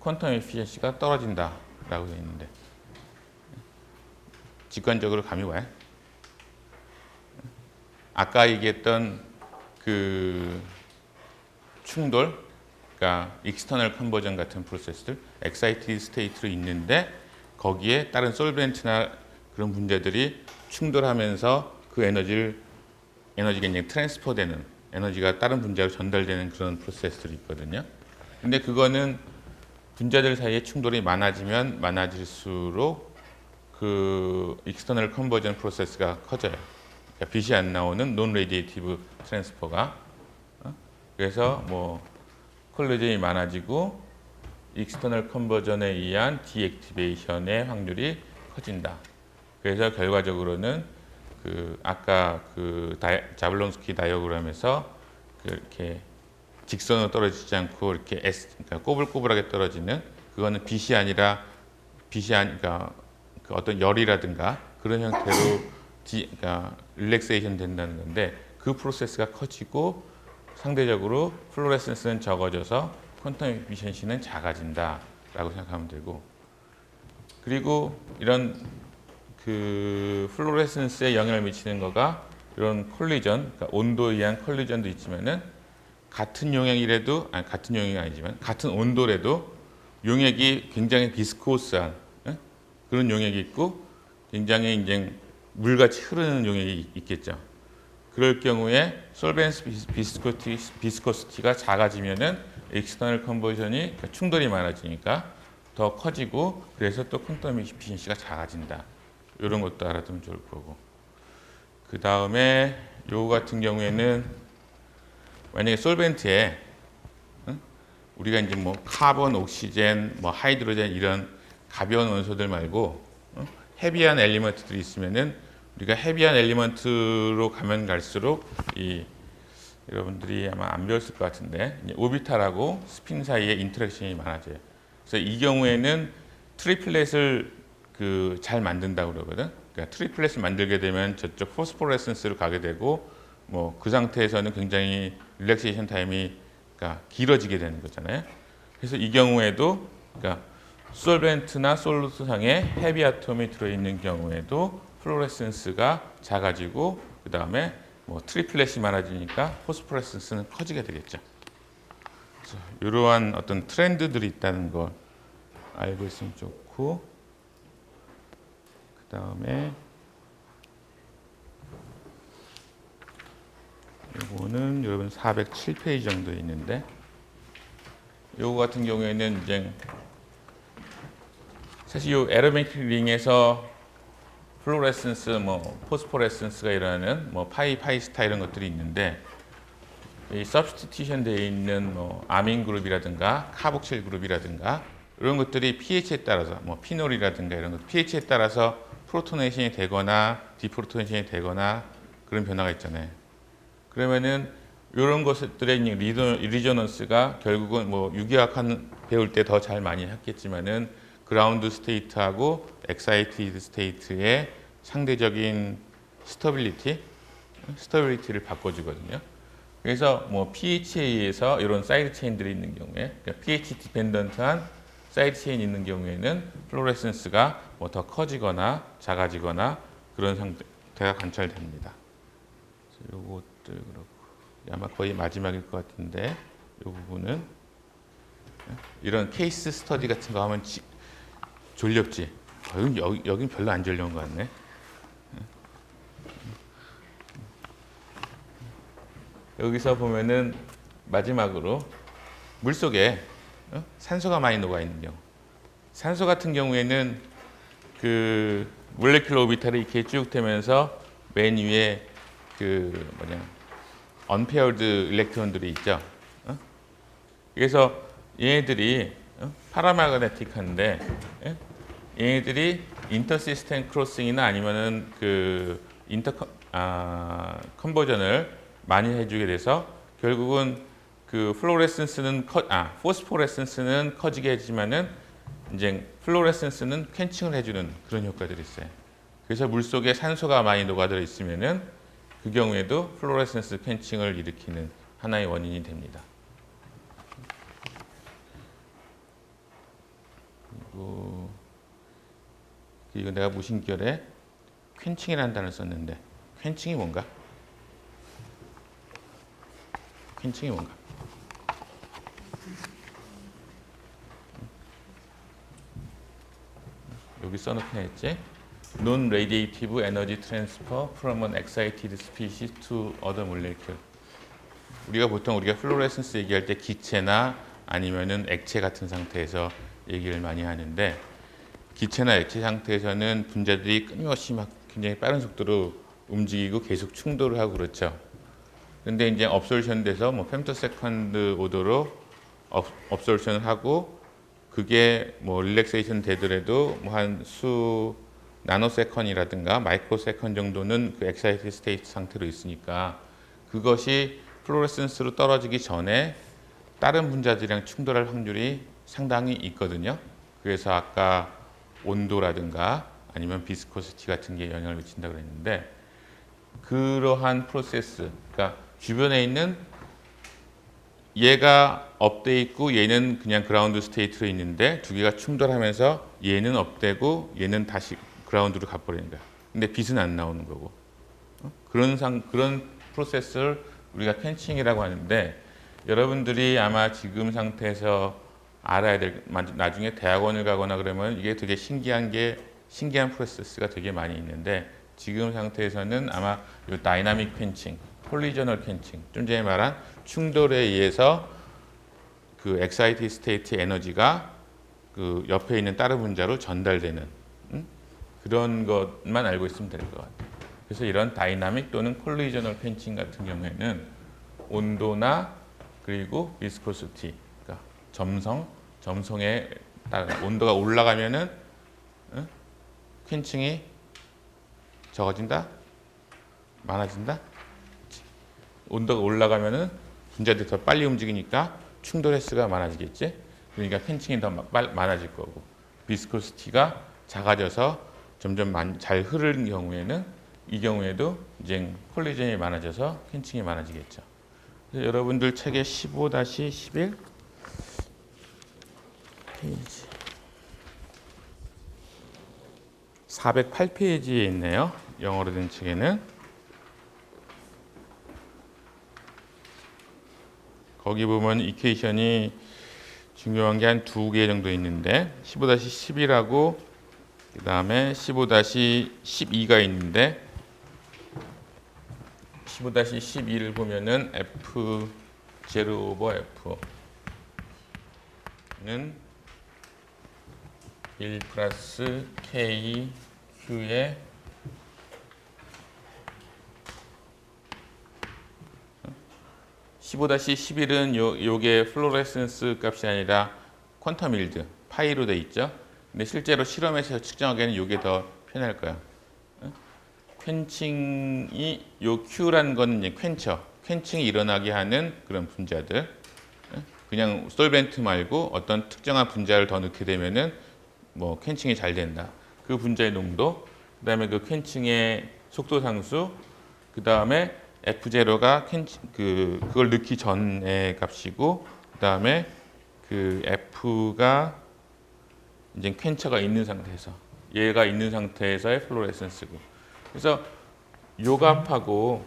퀀텀 에피션시가 떨어진다 라고 되어 있는데 직관적으로 감이 와요? 아까 얘기했던 충돌, 그러니까 익스터널 컨버전 같은 프로세스들, 엑사이티드 스테이트로 있는데 거기에 다른 솔벤트나 그런 문제들이 충돌하면서 그 에너지가 이제 트랜스퍼되는, 에너지가 다른 분자로 전달되는 그런 프로세스들이 있거든요. 근데 그거는 분자들 사이에 충돌이 많아지면 많아질수록 익스터널 컨버전 프로세스가 커져요. 그러니까 빛이 안 나오는 논 레디에이티브 트랜스퍼가 그래서 콜리전이 많아지고 익스터널 컨버전에 의한 디액티베이션의 확률이 커진다. 그래서 결과적으로는 아까 자블론스키 다이어그램에서 이렇게 직선으로 떨어지지 않고 이렇게 그러니까 꼬불꼬불하게 떨어지는 그거는 그러니까 어떤 열이라든가 그런 형태로 그러니까 릴렉세이션 된다는 건데 그 프로세스가 커지고 상대적으로 플로레센스는 적어져서 퀀텀 에피션시는 작아진다라고 생각하면 되고 그리고 이런 플로레센스에 영향을 미치는 거가 이런 콜리전, 그러니까 온도에 의한 콜리전도 있지만은 같은 용액이라도 같은 용액이 아니지만 같은 온도라도 용액이 굉장히 비스코스한 그런 용액이 있고 굉장히 이제 물같이 흐르는 용액이 있겠죠. 그럴 경우에 솔벤스 비스코시티가 작아지면은 익스터널 컨버전이 그러니까 충돌이 많아지니까 더 커지고 그래서 또 퀀텀 에피션시가 작아진다. 이런 것도 알아두면 좋을 거고. 그 다음에 요 같은 경우에는 만약에 솔벤트에 우리가 이제 카본, 옥시젠, 하이드로젠 이런 가벼운 원소들 말고 헤비한 엘리먼트들이 있으면은 우리가 헤비한 엘리먼트로 가면 갈수록 이 여러분들이 아마 안 배웠을 것 같은데 오비탈하고 스핀 사이에 인터랙션이 많아져요. 그래서 이 경우에는 트리플렛을 잘 만든다고 그러거든. 그러니까 트리플렛을 만들게 되면 저쪽 포스포레센스로 가게 되고 뭐 그 상태에서는 굉장히 릴렉세이션 타임이 그러니까 길어지게 되는 거잖아요. 그래서 이 경우에도 그러니까 솔벤트나 솔루트 상에 헤비 아톰이 들어있는 경우에도 플로레센스가 작아지고 그 다음에 뭐 트리플렛이 많아지니까 포스포레센스는 커지게 되겠죠. 그래서 이러한 어떤 트렌드들이 있다는 걸 알고 있으면 좋고, 그 다음에 이거는 여러분 407페이지 정도 있는데, 요거 같은 경우에는 이제 사실 이 에로메틱 링에서 플로레센스, 뭐 포스포레센스가 일어나는 뭐 파이스타 이런 것들이 있는데, 이 서브스티튜션 되어 있는 뭐 아민 그룹이라든가 카복실 그룹이라든가 이런 것들이 pH에 따라서 뭐 피놀이라든가 이런 것 pH에 따라서 프로토네이션이 되거나 디프로토네이션이 되거나 그런 변화가 있잖아요. 그러면은 이런 것들의 리조넌스가 결국은 뭐 유기화학 배울 때 더 잘 많이 했겠지만은 그라운드 스테이트하고 엑사이티드 스테이트의 상대적인 스터빌리티를 바꿔주거든요. 그래서 뭐 pH에 의해서 이런 사이드 체인들이 있는 경우에, 그러니까 pH 디펜던트한 사이드 체인이 있는 경우에는 플로레센스가 뭐 더 커지거나 작아지거나 그런 상태가 관찰됩니다. 요것들 그렇고 아마 거의 마지막일 것 같은데, 이 부분은 이런 케이스 스터디 같은 거 하면 졸렵지? 여긴 별로 안 졸려운 것 같네. 여기서 보면은 마지막으로 물속에 산소가 많이 녹아 있는 경우, 산소 같은 경우에는 그 몰레큘러 오비탈이 이렇게 쭉 되면서 맨 위에 언페어드 일렉트론들이 있죠. 그래서 얘네들이 파라마그네틱한데, 얘네들이 인터시스템 크로싱이나 아니면은 컨버전을 많이 해주게 돼서 결국은 포스포레센스는 커지게 해주지만은 이제 플로레센스는 캔칭을 해주는 그런 효과들이 있어요. 그래서 물 속에 산소가 많이 녹아들어 있으면은 그 경우에도 플로레센스 캔칭을 일으키는 하나의 원인이 됩니다. 그리고 내가 무신결에 퀸칭이라는 단어를 썼는데, 퀸칭이 뭔가? 퀸칭이 뭔가? 여기 써놓긴 했지? Non-radiative energy transfer from an excited species to other molecule. 우리가 플로레센스 얘기할 때 기체나 아니면은 액체 같은 상태에서 얘기를 많이 하는데, 기체나 액체 상태에서는 분자들이 끊임없이 막 굉장히 빠른 속도로 움직이고 계속 충돌을 하고 그렇죠. 근데 이제 업솔션 돼서 뭐 femtoseconds 오더로 업솔션을 하고, 그게 뭐 릴렉세이션 되더라도 뭐 한 수 나노세컨이라든가 마이크로세컨 정도는 그 엑사이티드 스테이트 상태로 있으니까 그것이 플로레센스로 떨어지기 전에 다른 분자들이랑 충돌할 확률이 상당히 있거든요. 그래서 아까 온도라든가 아니면 비스코시티 같은 게 영향을 미친다고 그랬는데, 그러한 프로세스, 그러니까 주변에 있는 얘가 업돼 있고 얘는 그냥 그라운드 스테이트로 있는데 두 개가 충돌하면서 얘는 업되고 얘는 다시 그라운드로 가버리는 거야. 근데 빛은 안 나오는 거고. 그런 프로세스를 우리가 캔칭이라고 하는데, 여러분들이 아마 지금 상태에서 알아야 될, 나중에 대학원을 가거나 그러면 이게 되게 신기한 프로세스가 되게 많이 있는데, 지금 상태에서는 아마 이 다이나믹 퀸칭, 콜리저널 퀸칭, 좀 전에 말한 충돌에 의해서 그 엑사이티드 스테이트 에너지가 그 옆에 있는 다른 분자로 전달되는 그런 것만 알고 있으면 될 것 같아요. 그래서 이런 다이나믹 또는 콜리저널 퀸칭 같은 경우에는 온도나 그리고 비스코시티, 그러니까 점성에 따라 온도가 올라가면은 퀸칭이 적어진다? 많아진다? 온도가 올라가면은 분자들이 더 빨리 움직이니까 충돌 횟수가 많아지겠지. 그러니까 팬칭이 더 많아질 거고, 비스코시티가 작아져서 점점 잘 흐르는 경우에는 이 경우에도 이제 콜리전이 많아져서 팬칭이 많아지겠죠. 그래서 여러분들 책의 15-11 페이지 408페이지에 있네요. 영어로 된 책에는. 거기 보면 이퀘이션이 중요한 게 한 2개 정도 있는데 15-11하고 그 다음에 15-12가 있는데 15-12를 보면은 F0 오버 F는 1 플러스 K Q의 (15-11은) 요게 플로레센스 값이 아니라 퀀텀 일드 파이로 돼 있죠. 근데 실제로 실험에서 측정하기에는 요게 더 편할 거야. 퀸칭이 요 Q라는 거는 이제 퀸칭이 일어나게 하는 그런 분자들. 그냥 솔벤트 말고 어떤 특정한 분자를 더 넣게 되면은 뭐 퀸칭이 잘 된다. 그 분자의 농도, 그다음에 그 퀸칭의 속도 상수, 그다음에 F0가 그걸 넣기 전의 값이고, 그다음에 그 F가 이제 퀸처가 있는 상태에서, 얘가 있는 상태에서의 플로레센스고. 그래서 요 값하고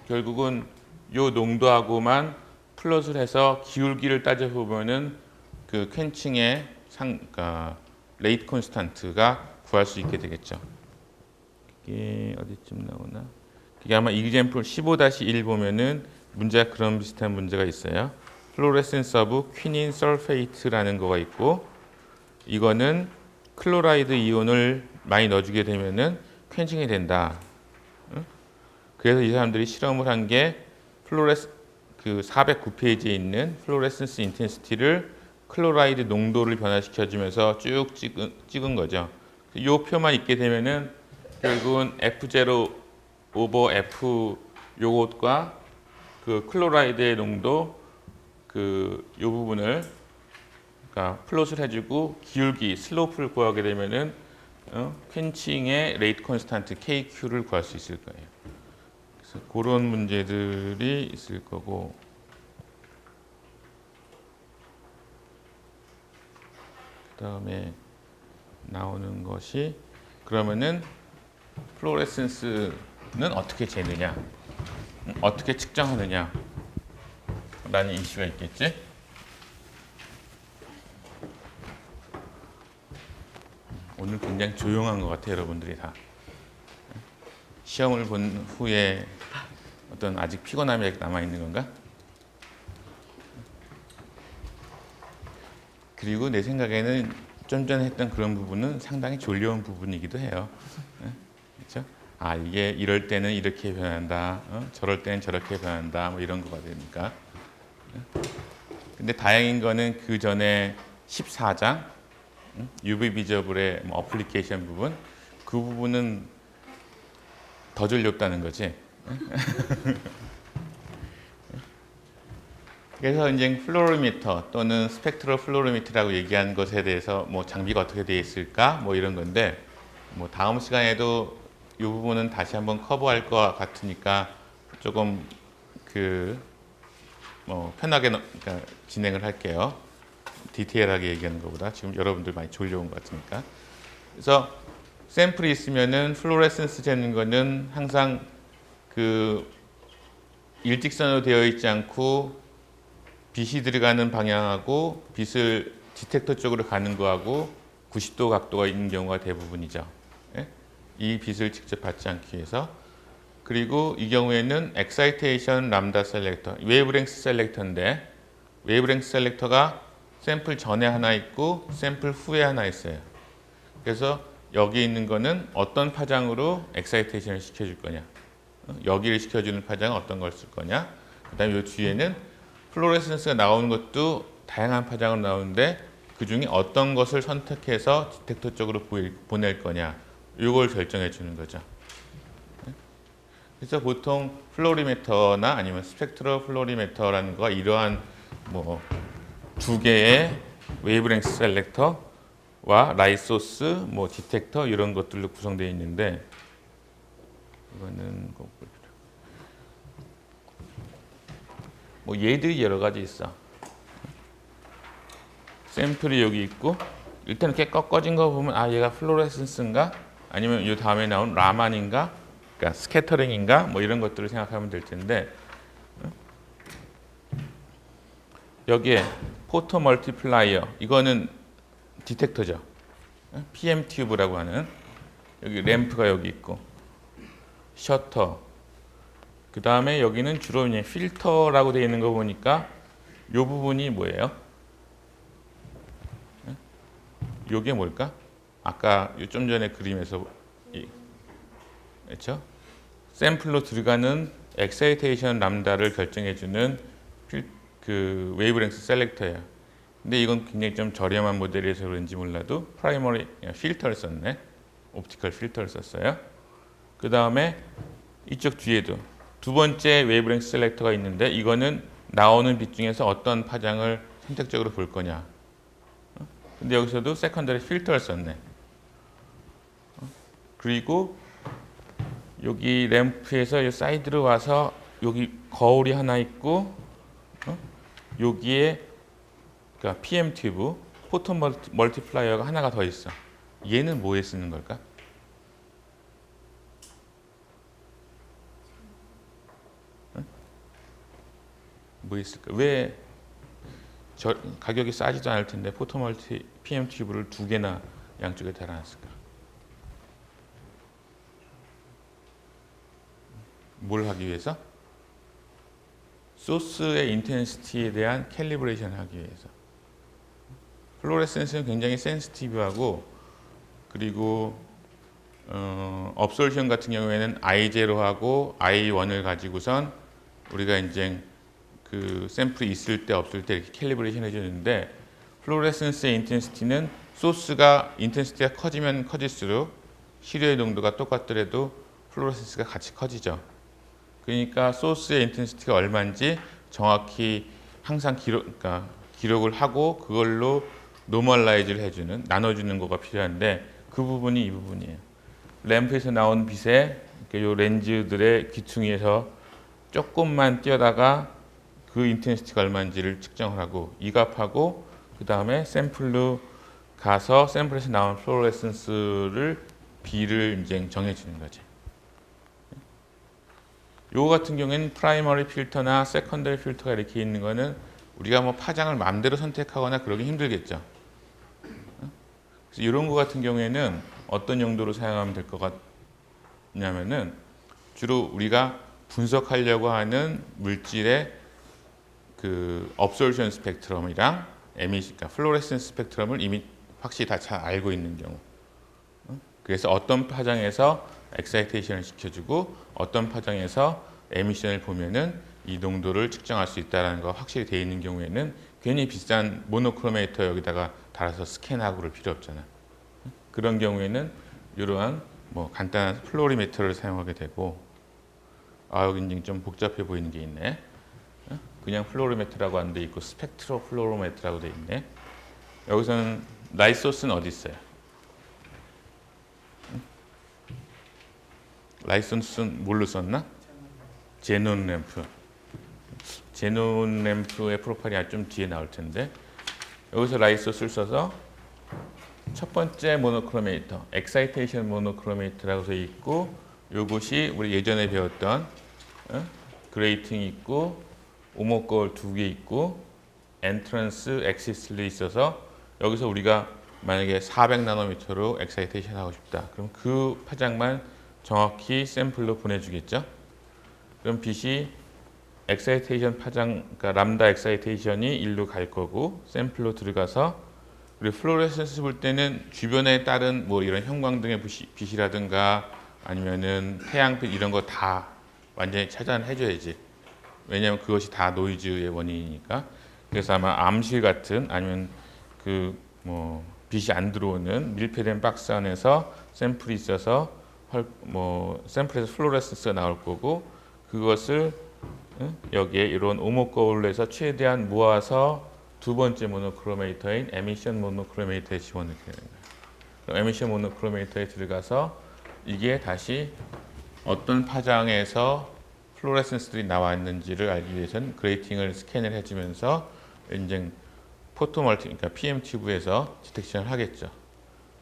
결국은 요 농도하고만 플롯을 해서 기울기를 따져 보면은 그 퀸칭의 그러니까 레이트 콘스탄트가 구할 수 있게 되겠죠. 이게 어디쯤 나오나? 이게 아마 example 15-1 보면은 문제가 그런 비슷한 문제가 있어요. 플로레센스 오브 퀴닌 설페이트라는 거가 있고, 이거는 클로라이드 이온을 많이 넣어주게 되면은 퀸칭이 된다. 그래서 이 사람들이 실험을 한 게 그 409페이지에 있는 플로레센스 인텐시티를 클로라이드 농도를 변화시켜주면서 쭉 찍은 거죠. 이 표만 있게 되면은 결국은 F0 오버 F 요것과 그 클로라이드의 농도 요 부분을 그러니까 플롯을 해주고 기울기 슬로프를 구하게 되면은 퀸칭의 레이트 콘스탄트 KQ를 구할 수 있을 거예요. 그래서 그런 문제들이 있을 거고, 그다음에 나오는 것이 그러면은 플로레센스는 어떻게 재느냐, 어떻게 측정하느냐 라는 이슈가 있겠지. 오늘 굉장히 조용한 것 같아요. 여러분들이 다 시험을 본 후에 어떤 아직 피곤함이 남아있는 건가? 그리고 내 생각에는 좀 전에 했던 그런 부분은 상당히 졸려온 부분이기도 해요. 그렇죠? 아, 이게 이럴 때는 이렇게 변한다, 저럴 때는 저렇게 변한다, 뭐 이런 거가 되니까. 근데 다행인 거는 그 전에 14장 UV 비저블의 어플리케이션 부분, 그 부분은 더 졸렸다는 거지. 그래서 이제 플로리미터 또는 스펙트럴 플로리미터라고 얘기하는 것에 대해서 뭐 장비가 어떻게 되어 있을까 뭐 이런 건데, 뭐 다음 시간에도 이 부분은 다시 한번 커버할 것 같으니까 조금 편하게 그러니까 진행을 할게요. 디테일하게 얘기하는 것보다 지금 여러분들 많이 졸려온 것 같으니까. 그래서 샘플이 있으면은 플로레센스 재는 거는 항상 그 일직선으로 되어 있지 않고 빛이 들어가는 방향하고 빛을 디텍터 쪽으로 가는 거하고 90도 각도가 있는 경우가 대부분이죠. 예? 이 빛을 직접 받지 않기 위해서. 그리고 이 경우에는 엑사이테이션 람다 셀렉터, 웨이브랭스 셀렉터인데, 웨이브랭스 셀렉터가 샘플 전에 하나 있고 샘플 후에 하나 있어요. 그래서 여기 있는 거는 어떤 파장으로 엑사이테이션을 시켜줄 거냐, 여기를 시켜주는 파장은 어떤 걸 쓸 거냐, 그 다음에 이 뒤에는 플로레센스가 나오는 것도 다양한 파장으로 나오는데 그 중에 어떤 것을 선택해서 디텍터 쪽으로 보낼 거냐, 이걸 결정해 주는 거죠. 그래서 보통 플로리메터나 아니면 스펙트럴 플로리메터라는 거가 이러한 뭐 두 개의 웨이브랭스 셀렉터와 라이트 소스, 뭐 디텍터 이런 것들로 구성되어 있는데 이거는 뭐 얘들이 여러 가지 있어. 샘플이 여기 있고 일단 이렇게 꺾어진 거 보면 아 얘가 플로레센스인가 아니면 이 다음에 나온 라만인가 그러니까 스캐터링인가 뭐 이런 것들을 생각하면 될 텐데 여기에 포토 멀티플라이어 이거는 디텍터죠. PM 튜브라고 하는 여기 램프가 여기 있고 셔터 그 다음에 여기는 주로 이제 필터라고 되어 있는 거 보니까 이 부분이 뭐예요? 요게 뭘까? 아까 좀 전에 그림에서 그렇죠? 샘플로 들어가는 엑사이테이션 람다를 결정해주는 그 웨이브랭스 셀렉터예요. 근데 이건 굉장히 좀 저렴한 모델이라서 그런지 몰라도 프라이머리 필터를 썼네. 옵티컬 필터를 썼어요. 그 다음에 이쪽 뒤에도 두 번째 웨이브랭스 셀렉터가 있는데 이거는 나오는 빛 중에서 어떤 파장을 선택적으로 볼 거냐. 근데 여기서도 세컨더리 필터를 썼네. 그리고 여기 램프에서 이 사이드로 와서 여기 거울이 하나 있고 여기에 그러니까 PM 튜브, 포토 멀티플라이어가 하나가 더 있어. 얘는 뭐에 쓰는 걸까? 뭐 있을까? 왜 가격이 싸지도 않을 텐데 포토 멀티 PM 튜브를 두 개나 양쪽에 달아놨을까? 뭘 하기 위해서? 소스의 인텐시티에 대한 캘리브레이션을 하기 위해서. 플로레센스는 굉장히 센시티브하고 그리고 업솔션 같은 경우에는 I0하고 I1을 가지고선 우리가 이제 그 샘플이 있을 때 없을 때 이렇게 캘리브레이션 해주는데 플로레센스의 인텐시티는 소스가 인텐시티가 커지면 커질수록 시료의 농도가 똑같더라도 플로레센스가 같이 커지죠. 그러니까 소스의 인텐시티가 얼마인지 정확히 항상 기록을 하고 그걸로 노멀라이즈를 해주는 나눠주는 거가 필요한데 그 부분이 이 부분이에요. 램프에서 나온 빛에 이 렌즈들의 귀퉁이에서 조금만 띄어다가 그 인텐시티가 얼마인지를 측정을 하고 이 값하고 그 다음에 샘플로 가서 샘플에서 나온 플로레센스를 B를 이제 정해주는 거지. 요거 같은 경우에는 프라이머리 필터나 세컨더리 필터가 이렇게 있는 거는 우리가 뭐 파장을 마음대로 선택하거나 그러기 힘들겠죠. 그래서 이런 거 같은 경우에는 어떤 용도로 사용하면 될 것 같냐면은 주로 우리가 분석하려고 하는 물질의 그 업솔션 스펙트럼이랑 그러니까 플로레센스 스펙트럼을 이미 확실히 다 잘 알고 있는 경우. 그래서 어떤 파장에서 엑사이테이션을 시켜주고 어떤 파장에서 에미션을 보면은 이 농도를 측정할 수 있다는 거 확실히 되어 있는 경우에는 괜히 비싼 모노크로메이터 여기다가 달아서 스캔하고 그럴 필요 없잖아. 그런 경우에는 이러한 뭐 간단한 플로리메터를 사용하게 되고 여기 좀 복잡해 보이는 게 있네. 그냥 플로리메터라고 안 돼 있고 스펙트로 플로리메터라고 돼 있네. 여기서는 라이트 소스는 어디 있어요? 라이트 소스는 뭘로 썼나? 제논 램프. 제논 램프의 프로파일이 좀 뒤에 나올 텐데 여기서 라이트 소스를 써서 첫 번째 모노크로메이터, 엑사이테이션 모노크로메이터라고 되어 있고 이것이 우리 예전에 배웠던 그레이팅이 있고 오목거울 2개 있고 엔트런스 엑시스로 있어서 여기서 우리가 만약에 400나노미터로 엑사이테이션 하고 싶다. 그럼 그 파장만 정확히 샘플로 보내주겠죠. 그럼 빛이 엑사이테이션 파장, 그러니까 람다 엑사이테이션이 일로 갈 거고 샘플로 들어가서 우리 플로레센스 볼 때는 주변에 따른 뭐 이런 형광등의 빛이라든가 아니면은 태양빛 이런 거 다 완전히 차단해줘야지. 왜냐하면 그것이 다 노이즈의 원인이니까. 그래서 아마 암실 같은 아니면 그 뭐 빛이 안 들어오는 밀폐된 박스 안에서 샘플이 있어서 뭐 샘플에서 플로레센스가 나올 거고 그것을 여기에 이런 오목 거울로 해서 최대한 모아서 두 번째 모노크로메이터인 에미션 모노크로메이터에 집어넣게 되는 거예요. 그럼 에미션 모노크로메이터에 들어가서 이게 다시 어떤 파장에서 플로레센스들이 나와 있는지를 알기 위해서는 그레이팅을 스캔을 해주면서 이제 포토멀티, 그러니까 PM 튜브에서 디텍션을 하겠죠.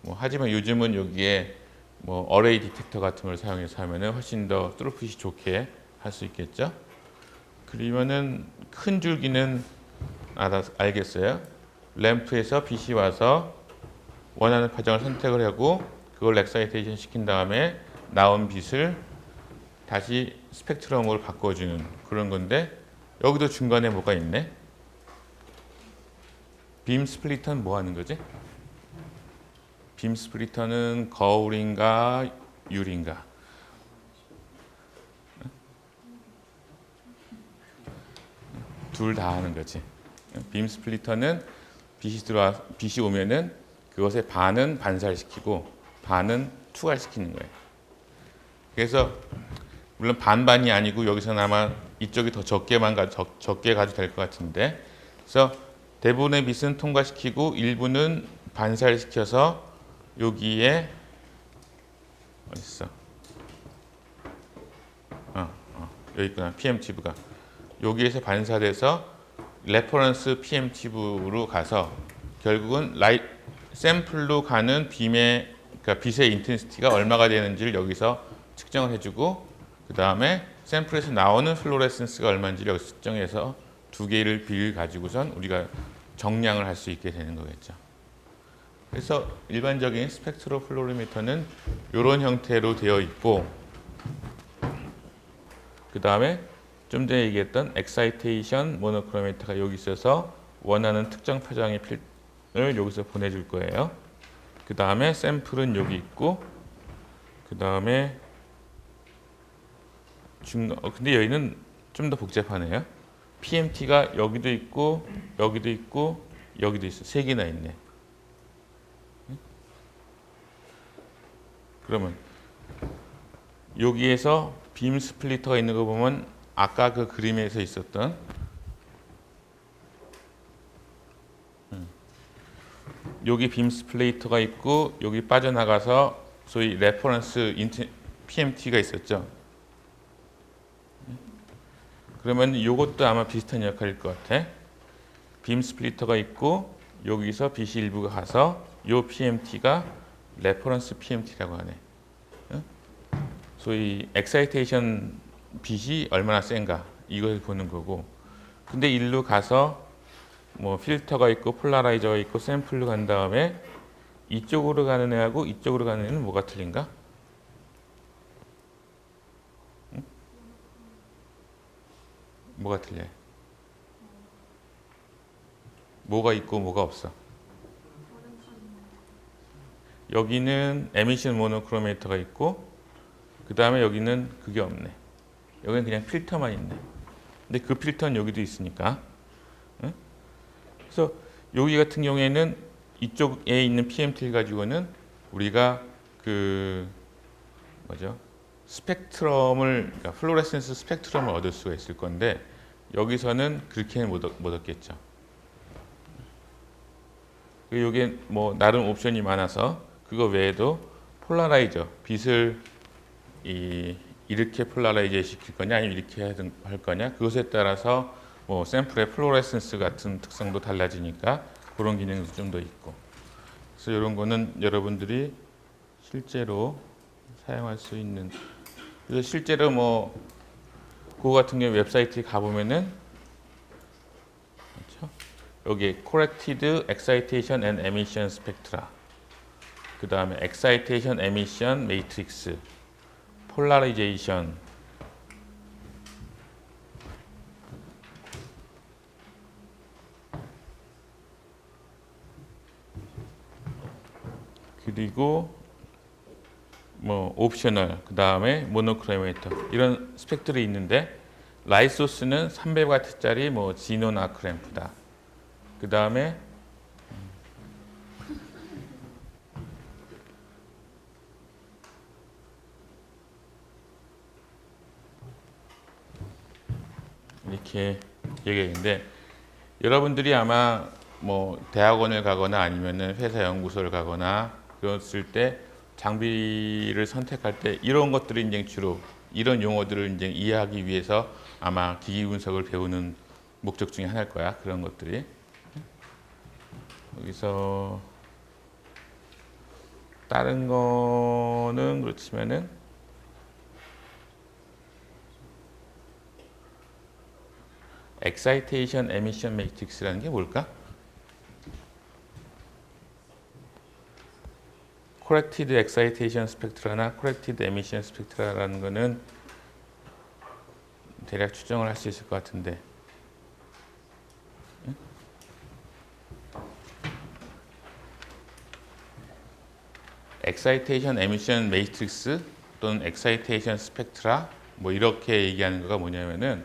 뭐 하지만 요즘은 여기에 뭐 어레이 디텍터 같은 걸 사용해서 하면은 훨씬 더 뚜루풋이 좋게 할 수 있겠죠. 그러면은 큰 줄기는 알겠어요. 램프에서 빛이 와서 원하는 파장을 선택을 하고 그걸 엑사이테이션 시킨 다음에 나온 빛을 다시 스펙트럼으로 바꿔주는 그런 건데 여기도 중간에 뭐가 있네? 빔 스플리터는 뭐 하는 거지? 빔 스플리터는 거울인가 유리인가? 둘 다 하는 거지. 빔 스플리터는 빛이 오면은 그것의 반은 반살시키고 반은 투과시키는 거예요. 그래서 물론 반반이 아니고 여기서는 아마 이쪽이 더 적게 가도 될 것 같은데, 그래서 대부분의 빛은 통과시키고 일부는 반살시켜서 여기에 어디 있어? 여기 있구나. PM 튜브가 여기에서 반사돼서 레퍼런스 PM 튜브로 가서 결국은 샘플로 가는 그러니까 빛의 인텐시티가 얼마가 되는지를 여기서 측정을 해주고 그 다음에 샘플에서 나오는 플로레센스가 얼마인지를 여기서 측정해서 두 개를 비를 가지고선 우리가 정량을 할 수 있게 되는 거겠죠. 그래서 일반적인 스펙트로 플로리미터는 이런 형태로 되어 있고 그 다음에 좀 전에 얘기했던 엑사이테이션 모노크로미터가 여기 있어서 원하는 특정 파장의 필을 여기서 보내줄 거예요. 그 다음에 샘플은 여기 있고 그 다음에 근데 여기는 좀 더 복잡하네요. PMT가 여기도 있고 여기도 있고 여기도 있어. 세 개나 있네. 그러면 여기에서 빔 스플리터가 있는 거 보면 아까 그 그림에서 있었던 여기 빔 스플리터가 있고 여기 빠져나가서 소위 레퍼런스 PMT가 있었죠. 그러면 이것도 아마 비슷한 역할일 것 같아. 빔 스플리터가 있고 여기서 빛이 일부가 가서 이 PMT가 레퍼런스 PMT라고 하네. 소위 엑사이테이션 빛이 얼마나 센가 이걸 보는 거고. 근데 일로 가서 뭐 필터가 있고 폴라라이저가 있고 샘플로 간 다음에 이쪽으로 가는 애하고 이쪽으로 가는 애는 뭐가 틀린가? 뭐가 틀려? 뭐가 있고 뭐가 없어? 여기는 에미션 모노크로메이터가 있고 그 다음에 여기는 그게 없네. 여기는 그냥 필터만 있네. 근데 그 필터는 여기도 있으니까. 응? 그래서 여기 같은 경우에는 이쪽에 있는 PMT를 가지고는 우리가 그 뭐죠? 스펙트럼을, 그러니까 플로레센스 스펙트럼을 얻을 수가 있을 건데 여기서는 그렇게는 못 얻겠죠. 이게 뭐 나름 옵션이 많아서 그거 외에도 폴라라이저, 빛을 이렇게 폴라라이저 시킬 거냐 아니면 이렇게 할 거냐 그것에 따라서 뭐 샘플의 플로레센스 같은 특성도 달라지니까 그런 기능도 좀 더 있고. 그래서 이런 거는 여러분들이 실제로 사용할 수 있는. 그래서 실제로 뭐 그거 같은 경우 웹사이트에 가보면은 그렇죠? 여기 Corrected Excitation and Emission Spectra, 그 다음에 Excitation Emission Matrix, Polarization, 그리고 뭐 옵셔널, 그 다음에 모노크로메이터 이런 스펙트럼이 있는데 라이트 소스는 300W짜리 뭐 지논 아크램프다. 그 다음에 이렇게 얘기했는데 여러분들이 아마 뭐 대학원을 가거나 아니면은 회사 연구소를 가거나 그랬을 때 장비를 선택할 때 이런 것들이 이제 주로 이런 용어들을 이제 이해하기 위해서 아마 기기 분석을 배우는 목적 중에 하나일 거야. 그런 것들이. 여기서 다른 거는 그렇지만은 Excitation Emission Matrix라는 게 뭘까? Corrected Excitation Spectra나 Corrected Emission Spectra라는 거는 대략 추정을 할 수 있을 것 같은데 Excitation Emission Matrix 또는 Excitation Spectra 뭐 이렇게 얘기하는 거가 뭐냐면은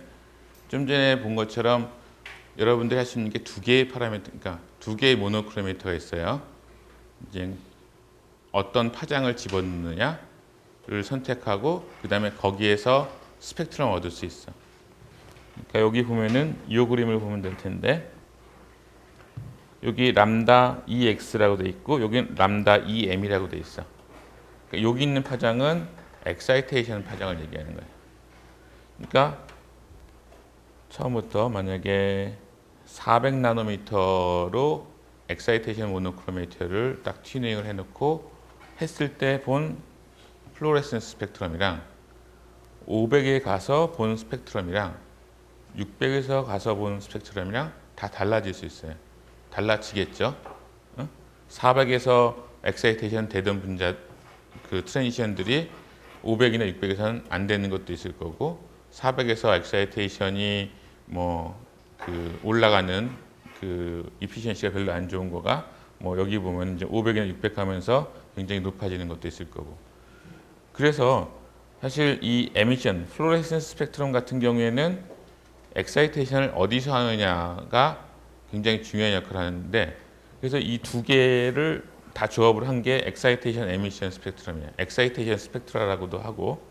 좀 전에 본 것처럼 여러분들이 할 수 있는 게 두 개의 파라미터, 그러니까 두 개의 모노크로미터가 있어요. 이제 어떤 파장을 집어넣느냐를 선택하고 그 다음에 거기에서 스펙트럼을 얻을 수 있어. 그러니까 여기 보면은 이 그림을 보면 될 텐데 여기 람다 EX라고 돼 있고 여기 람다 EM이라고 돼 있어. 그러니까 여기 있는 파장은 엑사이테이션 파장을 얘기하는 거예요. 그러니까 처음부터 만약에 400나노미터로 엑사이테이션 모노크로미터를 딱 튜닝을 해놓고 했을 때 본 플로레센스 스펙트럼이랑 500에 가서 본 스펙트럼이랑 600에서 가서 본 스펙트럼이랑 다 달라질 수 있어요. 달라지겠죠. 400에서 엑사이테이션 되던 분자 그 트랜지션들이 500이나 600에서는 안 되는 것도 있을 거고 400에서 엑사이테이션이 뭐 그 올라가는 그 이피션시가 별로 안 좋은 거가 뭐 여기 보면 이제 500이나 600 하면서 굉장히 높아지는 것도 있을 거고. 그래서 사실 이 에미션, 플로레센스 스펙트럼 같은 경우에는 엑사이테이션을 어디서 하느냐가 굉장히 중요한 역할을 하는데 그래서 이 두 개를 다 조합을 한 게 엑사이테이션 에미션 스펙트럼이에요. 엑사이테이션 스펙트라라고도 하고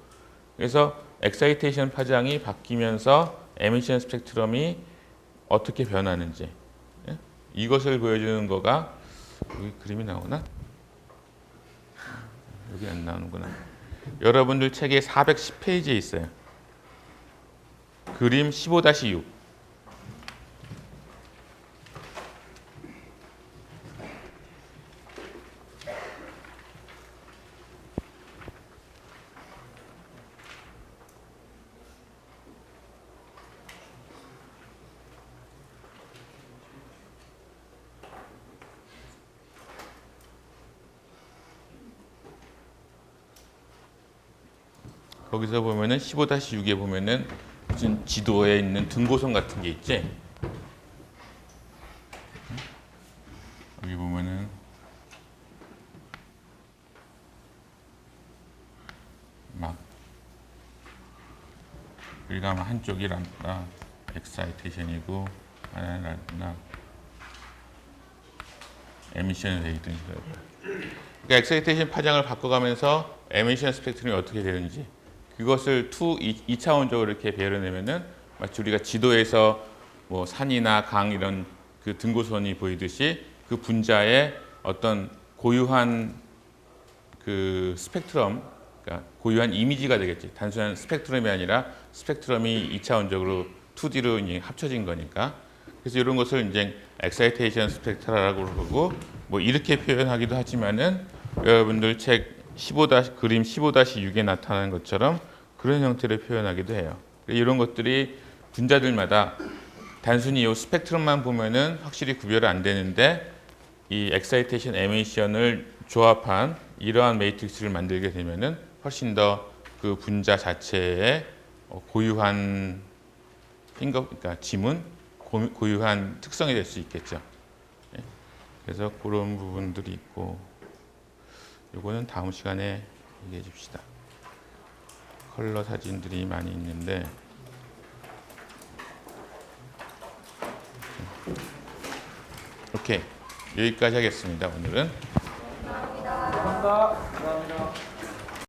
그래서 엑사이테이션 파장이 바뀌면서 에미션 스펙트럼이 어떻게 변하는지 이것을 보여주는 거가 여기 그림이 나오나? 여기 안 나오는구나. 여러분들 책에 410페이지에 있어요. 그림 15-6. 거기서 보면은 15-6에 보면은 무슨 지도에 있는 등고선 같은 게 있지? 여기 보면은 막 여기가 한쪽이 람다 엑사이테이션이고 하나는 람다 에미션이 되어 있던 식으로. 그러니까 엑사이테이션 파장을 바꿔가면서 에미션 스펙트럼이 어떻게 되는지 그것을 2차원적으로 이렇게 배열해내면은 마치 우리가 지도에서 뭐 산이나 강 이런 그 등고선이 보이듯이 그 분자의 어떤 고유한 그 스펙트럼, 그러니까 고유한 이미지가 되겠지. 단순한 스펙트럼이 아니라 스펙트럼이 2차원적으로 2D로 이제 합쳐진 거니까. 그래서 이런 것을 이제 엑사이테이션 스펙트라라고 그러고 뭐 이렇게 표현하기도 하지만은 여러분들 책 그림 15-6에 나타나는 것처럼 그런 형태로 표현하기도 해요. 이런 것들이 분자들마다 단순히 이 스펙트럼만 보면은 확실히 구별이 안 되는데 이 엑사이테이션 에미션을 조합한 이러한 매트릭스를 만들게 되면은 훨씬 더 그 분자 자체의 고유한 그러니까 지문, 고유한 특성이 될 수 있겠죠. 그래서 그런 부분들이 있고. 요거는 다음 시간에 얘기해 줍시다. 컬러 사진들이 많이 있는데 오케이 여기까지 하겠습니다. 오늘은 감사합니다.